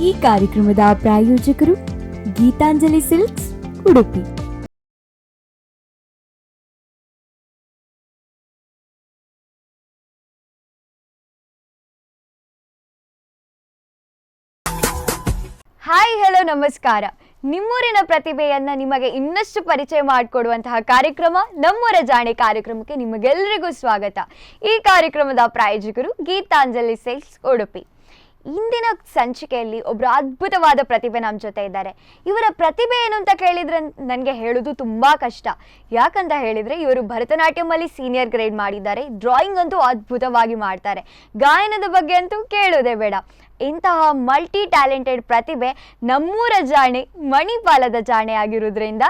ಈ ಕಾರ್ಯಕ್ರಮದ ಪ್ರಾಯೋಜಕರು Geetanjali silks, Udupi. Hi, hello, ನಮಸ್ಕಾರ. ನಿಮ್ಮೂರಿನ ಪ್ರತಿಭೆಯನ್ನ ನಿಮಗೆ ಇನ್ನಷ್ಟು ಪರಿಚಯ ಮಾಡಿಕೊಡುವಂತಹ ಕಾರ್ಯಕ್ರಮ ನಮ್ಮೂರ ಜಾಣೆ ಕಾರ್ಯಕ್ರಮಕ್ಕೆ ನಿಮಗೆಲ್ಲರಿಗೂ ಸ್ವಾಗತ. ಈ ಕಾರ್ಯಕ್ರಮದ ಪ್ರಾಯೋಜಕರು ಗೀತಾಂಜಲಿ ಸಿಲ್ಕ್ಸ್, ಉಡುಪಿ. ಇಂದಿನ ಸಂಚಿಕೆಯಲ್ಲಿ ಒಬ್ಬರು ಅದ್ಭುತವಾದ ಪ್ರತಿಭೆ ನಮ್ಮ ಜೊತೆ ಇದ್ದಾರೆ. ಇವರ ಪ್ರತಿಭೆ ಏನು ಅಂತ ಕೇಳಿದರೆ ನನಗೆ ಹೇಳೋದು ತುಂಬ ಕಷ್ಟ. ಯಾಕಂತ ಹೇಳಿದರೆ ಇವರು ಭರತನಾಟ್ಯಮಲ್ಲಿ ಸೀನಿಯರ್ ಗ್ರೇಡ್ ಮಾಡಿದ್ದಾರೆ. ಡ್ರಾಯಿಂಗ್ ಅಂತೂ ಅದ್ಭುತವಾಗಿ ಮಾಡ್ತಾರೆ. ಗಾಯನದ ಬಗ್ಗೆ ಅಂತೂ ಕೇಳೋದೇ ಬೇಡ. ಇಂತಹ ಮಲ್ಟಿ ಟ್ಯಾಲೆಂಟೆಡ್ ಪ್ರತಿಭೆ ನಮ್ಮೂರ ಜಾಣೆ, ಮಣಿಪಾಲದ ಜಾಣೆ ಆಗಿರೋದ್ರಿಂದ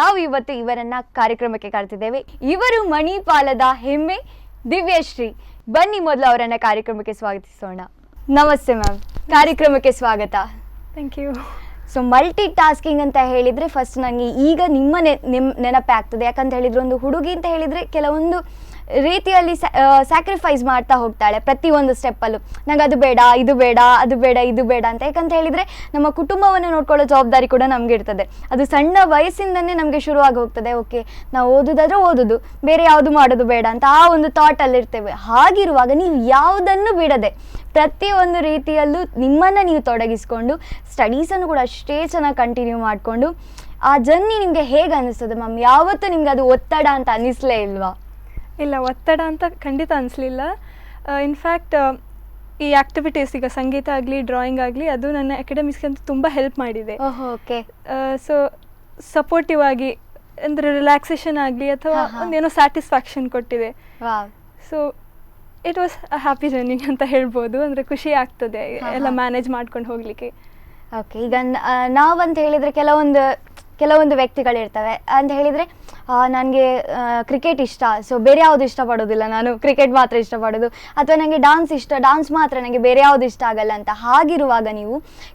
ನಾವು ಇವತ್ತು ಇವರನ್ನು ಕಾರ್ಯಕ್ರಮಕ್ಕೆ ಕರೆದಿದ್ದೇವೆ. ಇವರು ಮಣಿಪಾಲದ ಹೆಮ್ಮೆ ದಿವ್ಯಶ್ರೀ. ಬನ್ನಿ ಮೊದಲು ಅವರನ್ನು ಕಾರ್ಯಕ್ರಮಕ್ಕೆ ಸ್ವಾಗತಿಸೋಣ. ನಮಸ್ತೆ ಮ್ಯಾಮ್, ಕಾರ್ಯಕ್ರಮಕ್ಕೆ ಸ್ವಾಗತ. Thank you. So multitasking ಅಂತ ಹೇಳಿದರೆ ಫಸ್ಟ್ ನನಗೆ ಈಗ ನಿಮ್ಮ ನೆನಪೇ ಆಗ್ತದೆ. ಯಾಕಂತ ಹೇಳಿದರೆ ಒಂದು ಹುಡುಗಿ ಅಂತ ಹೇಳಿದರೆ ಕೆಲವೊಂದು ರೀತಿಯಲ್ಲಿ ಸ್ಯಾಕ್ರಿಫೈಸ್ ಮಾಡ್ತಾ ಹೋಗ್ತಾಳೆ ಪ್ರತಿಯೊಂದು ಸ್ಟೆಪ್ಪಲ್ಲೂ. ನಂಗೆ ಅದು ಬೇಡ, ಇದು ಬೇಡ, ಅದು ಬೇಡ, ಇದು ಬೇಡ ಅಂತ. ಯಾಕಂತ ಹೇಳಿದರೆ ನಮ್ಮ ಕುಟುಂಬವನ್ನು ನೋಡ್ಕೊಳ್ಳೋ ಜವಾಬ್ದಾರಿ ಕೂಡ ನಮಗೆ ಇರ್ತದೆ. ಅದು ಸಣ್ಣ ವಯಸ್ಸಿಂದನೇ ನಮಗೆ ಶುರುವಾಗಿ ಹೋಗ್ತದೆ. ಓಕೆ, ನಾವು ಓದೋದಾದರೆ ಓದೋದು, ಬೇರೆ ಯಾವುದು ಮಾಡೋದು ಬೇಡ ಅಂತ ಆ ಒಂದು ಥಾಟಲ್ಲಿರ್ತೇವೆ. ಹಾಗಿರುವಾಗ ನೀವು ಯಾವುದನ್ನು ಬಿಡದೆ ಪ್ರತಿಯೊಂದು ರೀತಿಯಲ್ಲೂ ನಿಮ್ಮನ್ನು ನೀವು ತೊಡಗಿಸ್ಕೊಂಡು ಸ್ಟಡೀಸನ್ನು ಕೂಡ ಅಷ್ಟೇ ಚೆನ್ನಾಗಿ ಕಂಟಿನ್ಯೂ ಮಾಡಿಕೊಂಡು ಆ ಜರ್ನಿ ನಿಮಗೆ ಹೇಗೆ ಅನ್ನಿಸ್ತದೆ ಮ್ಯಾಮ್? ಯಾವತ್ತೂ ನಿಮ್ಗೆ ಅದು ಒತ್ತಡ ಅಂತ ಅನ್ನಿಸ್ಲೇ ಇಲ್ವಾ? ಇಲ್ಲ, ಒತ್ತಡ ಅಂತ ಖಂಡಿತ ಅನಿಸ್ಲಿಲ್ಲ. ಇನ್ಫ್ಯಾಕ್ಟ್ ಈ ಆ್ಯಕ್ಟಿವಿಟೀಸ್, ಈಗ ಸಂಗೀತ ಆಗಲಿ, ಡ್ರಾಯಿಂಗ್ ಆಗಲಿ, ಅದು ನನ್ನ ಅಕಾಡೆಮಿಕ್ಸ್ಗೆ ಅಂತೂ ತುಂಬ ಹೆಲ್ಪ್ ಮಾಡಿದೆ. ಓಕೆ. ಸೊ ಸಪೋರ್ಟಿವ್ ಆಗಿ, ಅಂದರೆ ರಿಲ್ಯಾಕ್ಸೇಷನ್ ಆಗಲಿ ಅಥವಾ ಒಂದೇನೋ ಸ್ಯಾಟಿಸ್ಫ್ಯಾಕ್ಷನ್ ಕೊಟ್ಟಿದೆ. So it was a happy journey ಅಂತ ಹೇಳ್ಬೋದು. ಅಂದರೆ ಖುಷಿ ಆಗ್ತದೆ ಎಲ್ಲ ಮ್ಯಾನೇಜ್ ಮಾಡ್ಕೊಂಡು ಹೋಗಲಿಕ್ಕೆ. ಓಕೆ, ಈಗ ನಾವಂತ ಹೇಳಿದರೆ ಕೆಲವೊಂದು ವ್ಯಕ್ತಿಗಳಿರ್ತವೆ ಅಂತ ಹೇಳಿದರೆ ನನಗೆ ಕ್ರಿಕೆಟ್ ಇಷ್ಟ, ಸೊ ಬೇರೆ ಯಾವುದು ಇಷ್ಟಪಡೋದಿಲ್ಲ, ನಾನು ಕ್ರಿಕೆಟ್ ಮಾತ್ರ ಇಷ್ಟಪಡೋದು. ಅಥವಾ ನನಗೆ ಡಾನ್ಸ್ ಇಷ್ಟ, ಡಾನ್ಸ್ ಮಾತ್ರ, ನನಗೆ ಬೇರೆ ಯಾವುದು ಇಷ್ಟ ಆಗಲ್ಲ ಅಂತ. ಹಾಗಿರುವಾಗ ನೀವು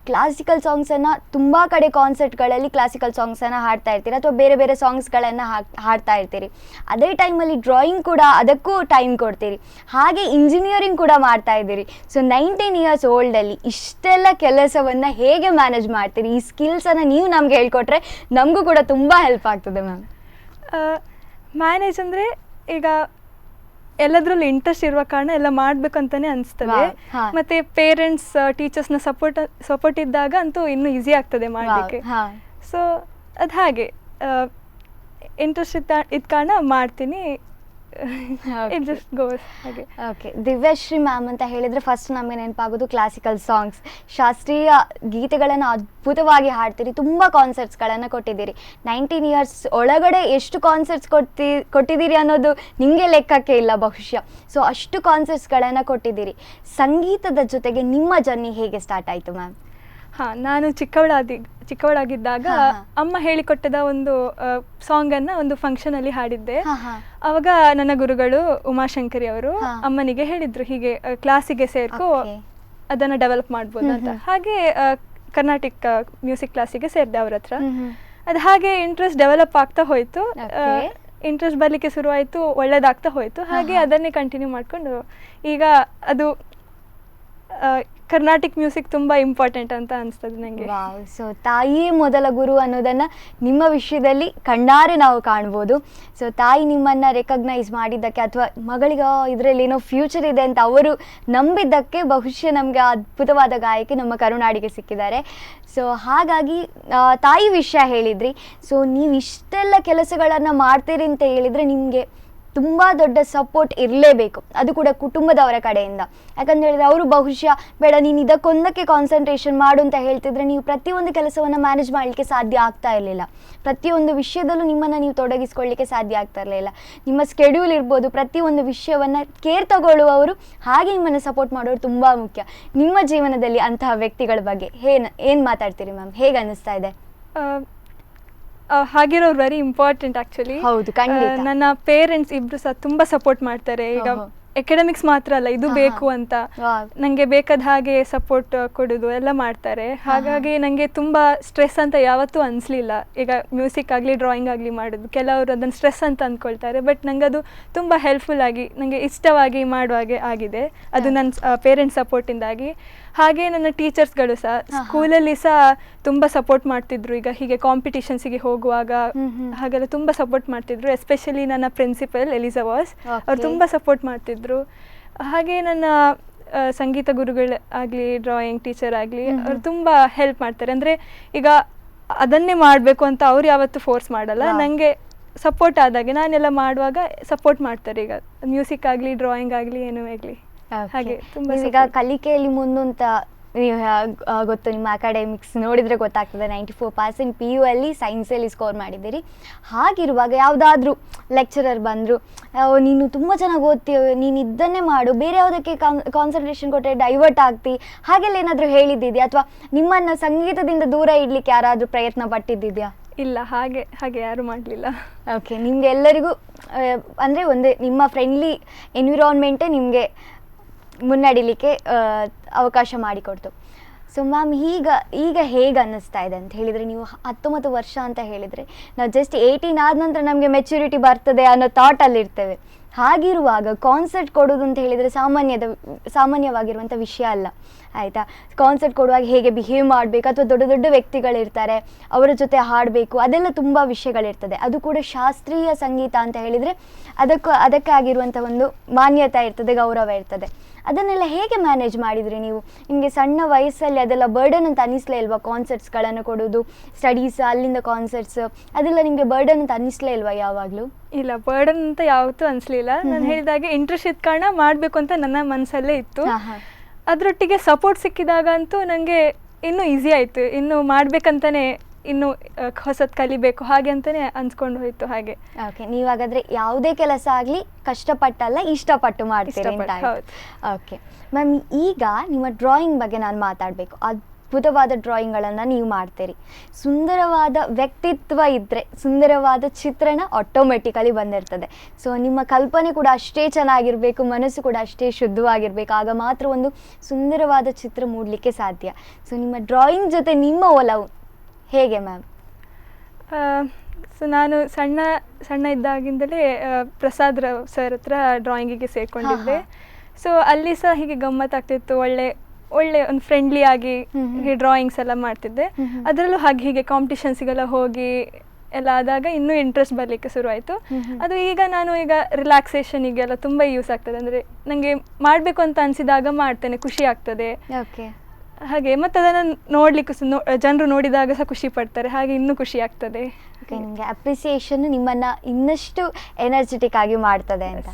ಕ್ಲಾಸಿಕಲ್ ಸಾಂಗ್ಸನ್ನು ತುಂಬ ಕಡೆ ಕಾನ್ಸರ್ಟ್ಗಳಲ್ಲಿ ಕ್ಲಾಸಿಕಲ್ ಸಾಂಗ್ಸನ್ನು ಹಾಡ್ತಾ ಇರ್ತೀರಿ ಅಥವಾ ಬೇರೆ ಬೇರೆ ಸಾಂಗ್ಸ್ಗಳನ್ನು ಹಾಡ್ತಾ ಇರ್ತೀರಿ. ಅದೇ ಟೈಮಲ್ಲಿ ಡ್ರಾಯಿಂಗ್ ಕೂಡ ಅದಕ್ಕೂ ಟೈಮ್ ಕೊಡ್ತೀರಿ. ಹಾಗೆ ಇಂಜಿನಿಯರಿಂಗ್ ಕೂಡ ಮಾಡ್ತಾ ಇದ್ದೀರಿ. ಸೊ 19 ಇಯರ್ಸ್ ಓಲ್ಡಲ್ಲಿ ಇಷ್ಟೆಲ್ಲ ಕೆಲಸವನ್ನು ಹೇಗೆ ಮ್ಯಾನೇಜ್ ಮಾಡ್ತೀರಿ? ಈ ಸ್ಕಿಲ್ಸನ್ನು ನೀವು ನಮ್ಗೆ ಹೇಳ್ಕೊಟ್ರೆ ನಮಗೂ ಕೂಡ ತುಂಬ ಹೆಲ್ಪ್ ಆಗ್ತದೆ ಮ್ಯಾಮ್. ಮ್ಯಾನೇಜ್ ಅಂದರೆ ಈಗ ಎಲ್ಲದರಲ್ಲೂ ಇಂಟ್ರೆಸ್ಟ್ ಇರುವ ಕಾರಣ ಎಲ್ಲ ಮಾಡಬೇಕು ಅಂತಲೇ ಅನಿಸ್ತದೆ. ಮತ್ತು ಪೇರೆಂಟ್ಸ್, ಟೀಚರ್ಸ್ನ ಸಪೋರ್ಟ್ ಇದ್ದಾಗ ಅಂತೂ ಇನ್ನೂ ಈಸಿ ಆಗ್ತದೆ ಮಾಡಲಿಕ್ಕೆ. ಸೊ ಅದು ಹಾಗೆ ಇಂಟ್ರೆಸ್ಟ್ ಇದ್ದ ಕಾರಣ ಮಾಡ್ತೀನಿ. ಇಟ್ ಜಸ್ಟ್ ಗೋಸ್ ಹಾಗೆ. ಓಕೆ, ದಿವ್ಯಶ್ರೀ ಮ್ಯಾಮ್ ಅಂತ ಹೇಳಿದರೆ ಫಸ್ಟ್ ನಮಗೆ ನೆನಪಾಗೋದು ಕ್ಲಾಸಿಕಲ್ ಸಾಂಗ್ಸ್, ಶಾಸ್ತ್ರೀಯ ಗೀತೆಗಳನ್ನು ಅದ್ಭುತವಾಗಿ ಹಾಡ್ತೀರಿ. ತುಂಬ ಕಾನ್ಸರ್ಟ್ಸ್ಗಳನ್ನು ಕೊಟ್ಟಿದ್ದೀರಿ. 19 ಇಯರ್ಸ್ ಒಳಗಡೆ ಎಷ್ಟು ಕಾನ್ಸರ್ಟ್ಸ್ ಕೊಟ್ಟಿದ್ದೀರಿ ಅನ್ನೋದು ನಿಮಗೆ ಲೆಕ್ಕಕ್ಕೆ ಇಲ್ಲ ಬಹುಶಃ. ಸೊ ಅಷ್ಟು ಕಾನ್ಸರ್ಟ್ಸ್ಗಳನ್ನು ಕೊಟ್ಟಿದ್ದೀರಿ. ಸಂಗೀತದ ಜೊತೆಗೆ ನಿಮ್ಮ ಜರ್ನಿ ಹೇಗೆ ಸ್ಟಾರ್ಟ್ ಆಯಿತು ಮ್ಯಾಮ್? ನಾನು ಚಿಕ್ಕವಳಾಗಿದ್ದಾಗ ಅಮ್ಮ ಹೇಳಿಕೊಟ್ಟದ ಒಂದು ಸಾಂಗನ್ನು ಒಂದು ಫಂಕ್ಷನಲ್ಲಿ ಹಾಡಿದ್ದೆ. ಆವಾಗ ನನ್ನ ಗುರುಗಳು ಉಮಾಶಂಕರಿ ಅವರು ಅಮ್ಮನಿಗೆ ಹೇಳಿದ್ರು, ಹೀಗೆ ಕ್ಲಾಸಿಗೆ ಸೇರ್ಕೊ, ಅದನ್ನು ಡೆವಲಪ್ ಮಾಡ್ಬೋದು ಅಂತ. ಹಾಗೆ ಕರ್ನಾಟಿಕ್ ಮ್ಯೂಸಿಕ್ ಕ್ಲಾಸಿಗೆ ಸೇರಿದೆ ಅವ್ರ ಹತ್ರ. ಅದು ಹಾಗೆ ಇಂಟ್ರೆಸ್ಟ್ ಡೆವಲಪ್ ಆಗ್ತಾ ಹೋಯಿತು. ಇಂಟ್ರೆಸ್ಟ್ ಬರಲಿಕ್ಕೆ ಶುರುವಾಯಿತು, ಒಳ್ಳೇದಾಗ್ತಾ ಹೋಯಿತು. ಹಾಗೆ ಅದನ್ನೇ ಕಂಟಿನ್ಯೂ ಮಾಡಿಕೊಂಡು ಈಗ ಅದು ಕರ್ನಾಟಿಕ್ ಮ್ಯೂಸಿಕ್ ತುಂಬ ಇಂಪಾರ್ಟೆಂಟ್ ಅಂತ ಅನಿಸ್ತದೆ ನನಗೆ. ಸೊ ತಾಯಿಯೇ ಮೊದಲ ಗುರು ಅನ್ನೋದನ್ನು ನಿಮ್ಮ ವಿಷಯದಲ್ಲಿ ಕಣ್ಣಾರೆ ನಾವು ಕಾಣ್ಬೋದು. ಸೊ ತಾಯಿ ನಿಮ್ಮನ್ನು ರೆಕಗ್ನೈಸ್ ಮಾಡಿದ್ದಕ್ಕೆ ಅಥವಾ ಮಗಳಿಗೆ ಇದರಲ್ಲಿ ಏನೋ ಫ್ಯೂಚರ್ ಇದೆ ಅಂತ ಅವರು ನಂಬಿದ್ದಕ್ಕೆ ಬಹುಶಃ ನಮಗೆ ಅದ್ಭುತವಾದ ಗಾಯಕಿ ನಮ್ಮ ಕರುನಾಡಿಗೆ ಸಿಕ್ಕಿದ್ದಾರೆ. ಸೊ ಹಾಗಾಗಿ ತಾಯಿ ವಿಷಯ ಹೇಳಿದ್ರಿ. ಸೊ ನೀವು ಇಷ್ಟೆಲ್ಲ ಕೆಲಸಗಳನ್ನು ಮಾಡ್ತೀರಿ ಅಂತ ಹೇಳಿದರೆ ನಿಮಗೆ ತುಂಬ ದೊಡ್ಡ ಸಪೋರ್ಟ್ ಇರಲೇಬೇಕು, ಅದು ಕೂಡ ಕುಟುಂಬದವರ ಕಡೆಯಿಂದ. ಯಾಕಂತ ಹೇಳಿದರೆ ಅವರು ಬಹುಶಃ ಬೇಡ ನೀನು ಇದಕ್ಕೊಂದಕ್ಕೆ ಕಾನ್ಸಂಟ್ರೇಷನ್ ಮಾಡು ಅಂತ ಹೇಳ್ತಿದ್ರೆ ನೀವು ಪ್ರತಿಯೊಂದು ಕೆಲಸವನ್ನು ಮ್ಯಾನೇಜ್ ಮಾಡಲಿಕ್ಕೆ ಸಾಧ್ಯ ಆಗ್ತಾ ಇರಲಿಲ್ಲ. ಪ್ರತಿಯೊಂದು ವಿಷಯದಲ್ಲೂ ನಿಮ್ಮನ್ನು ನೀವು ತೊಡಗಿಸ್ಕೊಳ್ಳಿಕ್ಕೆ ಸಾಧ್ಯ ಆಗ್ತಾ ಇರಲಿಲ್ಲ. ನಿಮ್ಮ ಸ್ಕೆಡ್ಯೂಲ್ ಇರ್ಬೋದು, ಪ್ರತಿಯೊಂದು ವಿಷಯವನ್ನು ಕೇರ್ ತಗೊಳ್ಳುವವರು ಹಾಗೆ ನಿಮ್ಮನ್ನು ಸಪೋರ್ಟ್ ಮಾಡೋರು ತುಂಬ ಮುಖ್ಯ. ನಿಮ್ಮ ಜೀವನದಲ್ಲಿ ಅಂತಹ ವ್ಯಕ್ತಿಗಳ ಬಗ್ಗೆ ಏನು ಮಾತಾಡ್ತೀರಿ ಮ್ಯಾಮ್? ಹೇಗೆ ಅನ್ನಿಸ್ತಾ ಇದೆ? ಹಾಗಿರೋರು ವೆರಿ ಇಂಪಾರ್ಟೆಂಟ್ ಆ್ಯಕ್ಚುಲಿ. ಹೌದು, ಖಂಡಿತ. ನನ್ನ ಪೇರೆಂಟ್ಸ್ ಇಬ್ಬರು ಸಹ ತುಂಬ ಸಪೋರ್ಟ್ ಮಾಡ್ತಾರೆ. ಈಗ ಎಕಾಡೆಮಿಕ್ಸ್ ಮಾತ್ರ ಅಲ್ಲ, ಇದು ಬೇಕು ಅಂತ ನನಗೆ ಬೇಕಾದ ಹಾಗೆ ಸಪೋರ್ಟ್ ಕೊಡೋದು ಎಲ್ಲ ಮಾಡ್ತಾರೆ. ಹಾಗಾಗಿ ನನಗೆ ತುಂಬ ಸ್ಟ್ರೆಸ್ ಅಂತ ಯಾವತ್ತೂ ಅನಿಸ್ಲಿಲ್ಲ. ಈಗ ಮ್ಯೂಸಿಕ್ ಆಗಲಿ, ಡ್ರಾಯಿಂಗ್ ಆಗಲಿ ಮಾಡೋದು ಕೆಲವರು ಅದನ್ನು ಸ್ಟ್ರೆಸ್ ಅಂತ ಅಂದ್ಕೊಳ್ತಾರೆ. ಬಟ್ ನನಗೆ ಅದು ತುಂಬ ಹೆಲ್ಪ್ಫುಲ್ ಆಗಿ, ನನಗೆ ಇಷ್ಟವಾಗಿ ಮಾಡುವಾಗೆ ಆಗಿದೆ. ಅದು ನನ್ನ ಪೇರೆಂಟ್ಸ್ ಸಪೋರ್ಟಿಂದಾಗಿ. ಹಾಗೆ ನನ್ನ ಟೀಚರ್ಸ್ಗಳು ಸಹ ಸ್ಕೂಲಲ್ಲಿ ಸಹ ತುಂಬ ಸಪೋರ್ಟ್ ಮಾಡ್ತಿದ್ರು. ಈಗ ಹೀಗೆ ಕಾಂಪಿಟಿಷನ್ಸಿಗೆ ಹೋಗುವಾಗ ಹಾಗೆಲ್ಲ ತುಂಬ ಸಪೋರ್ಟ್ ಮಾಡ್ತಿದ್ರು. ಎಸ್ಪೆಷಲಿ ನನ್ನ ಪ್ರಿನ್ಸಿಪಲ್ ಎಲಿಜಾವಾಸ್ ಅವ್ರು ತುಂಬ ಸಪೋರ್ಟ್ ಮಾಡ್ತಿದ್ರು. ಹಾಗೆ ನನ್ನ ಸಂಗೀತ ಗುರುಗಳು ಆಗಲಿ, ಡ್ರಾಯಿಂಗ್ ಟೀಚರ್ ಆಗಲಿ, ಅವ್ರು ತುಂಬ ಹೆಲ್ಪ್ ಮಾಡ್ತಾರೆ. ಅಂದರೆ ಈಗ ಅದನ್ನೇ ಮಾಡಬೇಕು ಅಂತ ಅವ್ರು ಯಾವತ್ತೂ ಫೋರ್ಸ್ ಮಾಡಲ್ಲ. ನನಗೆ ಸಪೋರ್ಟ್ ಆದಾಗೆ ನಾನೆಲ್ಲ ಮಾಡುವಾಗ ಸಪೋರ್ಟ್ ಮಾಡ್ತಾರೆ. ಈಗ ಮ್ಯೂಸಿಕ್ ಆಗಲಿ, ಡ್ರಾಯಿಂಗ್ ಆಗಲಿ, ಏನೂ ಆಗಲಿ. ಹಾಗೆ ತುಂಬ ಈಗ ಕಲಿಕೆಯಲ್ಲಿ ಮುಂದಂತ ನೀವು ಗೊತ್ತು, ನಿಮ್ಮ ಅಕಾಡೆಮಿಕ್ಸ್ ನೋಡಿದರೆ ಗೊತ್ತಾಗ್ತದೆ. 94% PU ಅಲ್ಲಿ ಸೈನ್ಸಲ್ಲಿ ಸ್ಕೋರ್ ಮಾಡಿದ್ದೀರಿ. ಹಾಗಿರುವಾಗ ಯಾವುದಾದ್ರೂ ಲೆಕ್ಚರರ್ ಬಂದರು, ನೀನು ತುಂಬ ಚೆನ್ನಾಗಿ ಓದ್ತೀಯ, ನೀನು ಇದನ್ನೇ ಮಾಡು, ಬೇರೆ ಯಾವುದಕ್ಕೆ ಕಾನ್ಸಂಟ್ರೇಷನ್ ಕೊಟ್ಟರೆ ಡೈವರ್ಟ್ ಆಗ್ತಿ, ಹಾಗೆಲ್ಲ ಏನಾದರೂ ಹೇಳಿದ್ದಿದೆಯಾ? ಅಥವಾ ನಿಮ್ಮನ್ನು ಸಂಗೀತದಿಂದ ದೂರ ಇಡಲಿಕ್ಕೆ ಯಾರಾದರೂ ಪ್ರಯತ್ನ ಪಟ್ಟಿದ್ದಿದೆಯಾ? ಇಲ್ಲ, ಹಾಗೆ ಯಾರು ಮಾಡಲಿಲ್ಲ. ಓಕೆ, ನಿಮಗೆ ಎಲ್ಲರಿಗೂ ಅಂದರೆ ಒಂದೇ ನಿಮ್ಮ ಫ್ರೆಂಡ್ಲಿ ಎನ್ವಿರಾನ್ಮೆಂಟೇ ನಿಮಗೆ ಮುನ್ನಡಿಲಿಕ್ಕೆ ಅವಕಾಶ ಮಾಡಿಕೊಡ್ತು. ಸೊ ಮ್ಯಾಮ್, ಈಗ ಹೇಗೆ ಅನ್ನಿಸ್ತಾ ಇದೆ ಅಂತ ಹೇಳಿದರೆ, ನೀವು 19 ವರ್ಷ ಅಂತ ಹೇಳಿದರೆ ನಾವು ಜಸ್ಟ್ 18 ಆದ ನಂತರ ನಮಗೆ ಮೆಚ್ಯೂರಿಟಿ ಬರ್ತದೆ ಅನ್ನೋ ಥಾಟಲ್ಲಿರ್ತೇವೆ. ಹಾಗಿರುವಾಗ ಕಾನ್ಸರ್ಟ್ ಕೊಡೋದು ಅಂತ ಹೇಳಿದರೆ ಸಾಮಾನ್ಯವಾಗಿರುವಂಥ ವಿಷಯ ಅಲ್ಲ, ಆಯಿತಾ? ಕಾನ್ಸರ್ಟ್ ಕೊಡುವಾಗ ಹೇಗೆ ಬಿಹೇವ್ ಮಾಡಬೇಕು, ಅಥವಾ ದೊಡ್ಡ ದೊಡ್ಡ ವ್ಯಕ್ತಿಗಳಿರ್ತಾರೆ ಅವರ ಜೊತೆ ಹಾಡಬೇಕು, ಅದೆಲ್ಲ ತುಂಬ ವಿಷಯಗಳಿರ್ತದೆ. ಅದು ಕೂಡ ಶಾಸ್ತ್ರೀಯ ಸಂಗೀತ ಅಂತ ಹೇಳಿದರೆ ಅದಕ್ಕೆ ಆಗಿರುವಂಥ ಒಂದು ಮಾನ್ಯತೆ ಇರ್ತದೆ, ಗೌರವ ಇರ್ತದೆ. ಅದನ್ನೆಲ್ಲ ಹೇಗೆ ಮ್ಯಾನೇಜ್ ಮಾಡಿದ್ರಿ ನೀವು? ನಿಮಗೆ ಸಣ್ಣ ವಯಸ್ಸಲ್ಲಿ ಅದೆಲ್ಲ ಬರ್ಡನ್ ಅಂತ ಅನ್ನಿಸ್ಲೇ ಇಲ್ವಾ? ಕಾನ್ಸರ್ಟ್ಸ್ಗಳನ್ನು ಕೊಡೋದು, ಸ್ಟಡೀಸ್, ಅಲ್ಲಿಂದ ಕಾನ್ಸರ್ಟ್ಸ್, ಅದೆಲ್ಲ ನಿಮಗೆ ಬರ್ಡನ್ ಅಂತ ಅನ್ನಿಸ್ಲೇ ಇಲ್ವಾ ಯಾವಾಗಲೂ? ಇಲ್ಲ, ಬರ್ಡನ್ ಅಂತ ಯಾವತ್ತೂ ಅನಿಸ್ಲಿಲ್ಲ. ನಾನು ಹೇಳಿದಾಗೆ ಇಂಟ್ರೆಸ್ಟ್ ಇದ್ದ ಕಾರಣ ಮಾಡಬೇಕು ಅಂತ ನನ್ನ ಮನಸ್ಸಲ್ಲೇ ಇತ್ತು. ಅದರೊಟ್ಟಿಗೆ ಸಪೋರ್ಟ್ ಸಿಕ್ಕಿದಾಗ ಅಂತೂ ನನಗೆ ಇನ್ನೂ ಈಸಿ ಆಯಿತು. ಇನ್ನು ಮಾಡಬೇಕಂತಲೇ, ಇನ್ನು ಹೊಸದು ಕಲಿಬೇಕು ಹಾಗೆ ಅಂತಲೇ ಅನ್ಸ್ಕೊಂಡು ಹೋಯಿತು. ಹಾಗೆ. ಓಕೆ, ನೀವಾಗಾದರೆ ಯಾವುದೇ ಕೆಲಸ ಆಗಲಿ ಕಷ್ಟಪಟ್ಟಲ್ಲ, ಇಷ್ಟಪಟ್ಟು ಮಾಡ್ತೀರಿ ಅಂತ. ಓಕೆ ಮ್ಯಾಮ್, ಈಗ ನಿಮ್ಮ ಡ್ರಾಯಿಂಗ್ ಬಗ್ಗೆ ನಾನು ಮಾತಾಡಬೇಕು. ಅದ್ಭುತವಾದ ಡ್ರಾಯಿಂಗ್ಗಳನ್ನು ನೀವು ಮಾಡ್ತೀರಿ. ಸುಂದರವಾದ ವ್ಯಕ್ತಿತ್ವ ಇದ್ದರೆ ಸುಂದರವಾದ ಚಿತ್ರಣ ಆಟೋಮೆಟಿಕಲಿ ಬಂದಿರ್ತದೆ. ಸೊ ನಿಮ್ಮ ಕಲ್ಪನೆ ಕೂಡ ಅಷ್ಟೇ ಚೆನ್ನಾಗಿರಬೇಕು, ಮನಸ್ಸು ಕೂಡ ಅಷ್ಟೇ ಶುದ್ಧವಾಗಿರಬೇಕು. ಆಗ ಮಾತ್ರ ಒಂದು ಸುಂದರವಾದ ಚಿತ್ರ ಮೂಡಲಿಕ್ಕೆ ಸಾಧ್ಯ. ಸೊ ನಿಮ್ಮ ಡ್ರಾಯಿಂಗ್ ಜೊತೆ ನಿಮ್ಮ ಒಲವು ಹೇಗೆ ಮ್ಯಾಮ್? ಸೊ ನಾನು ಸಣ್ಣ ಇದ್ದಾಗಿಂದಲೇ ಪ್ರಸಾದ್ ರಾವ್ ಸರ್ ಹತ್ರ ಡ್ರಾಯಿಂಗಿಗೆ ಸೇರಿಕೊಂಡಿದ್ದೆ. ಸೊ ಅಲ್ಲಿ ಸಹ ಹೀಗೆ ಗಮ್ಮತ್ತಾಗ್ತಿತ್ತು. ಒಳ್ಳೆ ಒಂದು ಫ್ರೆಂಡ್ಲಿ ಆಗಿ ಡ್ರಾಯಿಂಗ್ಸ್ ಎಲ್ಲ ಮಾಡ್ತಿದ್ದೆ. ಅದರಲ್ಲೂ ಹೀಗೆ ಕಾಂಪಿಟಿಷನ್ಸಿಗೆಲ್ಲ ಹೋಗಿ ಎಲ್ಲ ಆದಾಗ ಇನ್ನೂ ಇಂಟ್ರೆಸ್ಟ್ ಬರಲಿಕ್ಕೆ ಶುರುವಾಯಿತು. ಅದು ನಾನು ಈಗ ರಿಲ್ಯಾಕ್ಸೇಷನಿಗೆಲ್ಲ ತುಂಬ ಯೂಸ್ ಆಗ್ತದೆ. ಅಂದರೆ ನನಗೆ ಮಾಡಬೇಕು ಅಂತ ಅನಿಸಿದಾಗ ಮಾಡ್ತೇನೆ, ಖುಷಿ ಆಗ್ತದೆ. ಓಕೆ, ಹಾಗೆ ಮತ್ತು ಅದನ್ನು ನೋಡಲಿಕ್ಕೆ ಜನರು ನೋಡಿದಾಗ ಸಹ ಖುಷಿ ಪಡ್ತಾರೆ, ಹಾಗೆ ಇನ್ನೂ ಖುಷಿ ಆಗ್ತದೆ. ಓಕೆ, ನಿಮಗೆ ಅಪ್ರಿಸಿಯೇಷನ್ ನಿಮ್ಮನ್ನು ಇನ್ನಷ್ಟು ಎನರ್ಜೆಟಿಕ್ ಆಗಿ ಮಾಡ್ತದೆ ಅಂತ.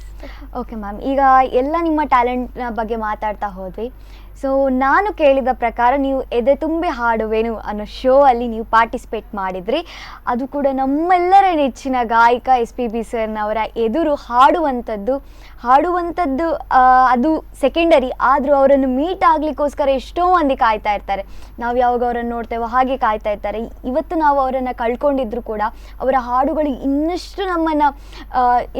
ಓಕೆ ಮ್ಯಾಮ್, ಈಗ ಎಲ್ಲ ನಿಮ್ಮ ಟ್ಯಾಲೆಂಟ್ನ ಬಗ್ಗೆ ಮಾತಾಡ್ತಾ ಹೋದ್ವಿ. ಸೊ ನಾನು ಕೇಳಿದ ಪ್ರಕಾರ ನೀವು ಎದೆ ತುಂಬಿ ಹಾಡುವೆನು ಅನ್ನೋ ಶೋ ಅಲ್ಲಿ ನೀವು ಪಾರ್ಟಿಸಿಪೇಟ್ ಮಾಡಿದ್ರಿ. ಅದು ಕೂಡ ನಮ್ಮೆಲ್ಲರ ನೆಚ್ಚಿನ ಗಾಯಕ SPB ಸರ್ನವರ ಎದುರು ಹಾಡುವಂಥದ್ದು ಅದು ಸೆಕೆಂಡರಿ. ಆದರೂ ಅವರನ್ನು ಮೀಟ್ ಆಗಲಿಕ್ಕೋಸ್ಕರ ಎಷ್ಟೋ ಮಂದಿ ಕಾಯ್ತಾ ಇರ್ತಾರೆ. ನಾವು ಯಾವಾಗ ಅವರನ್ನು ನೋಡ್ತೇವೋ ಹಾಗೆ ಕಾಯ್ತಾ ಇರ್ತಾರೆ. ಇವತ್ತು ನಾವು ಅವರನ್ನು ಕಳ್ಕೊಂಡಿದ್ರು ಕೂಡ ಅವರ ಹಾಡುಗಳು ಇನ್ನಷ್ಟು ನಮ್ಮನ್ನು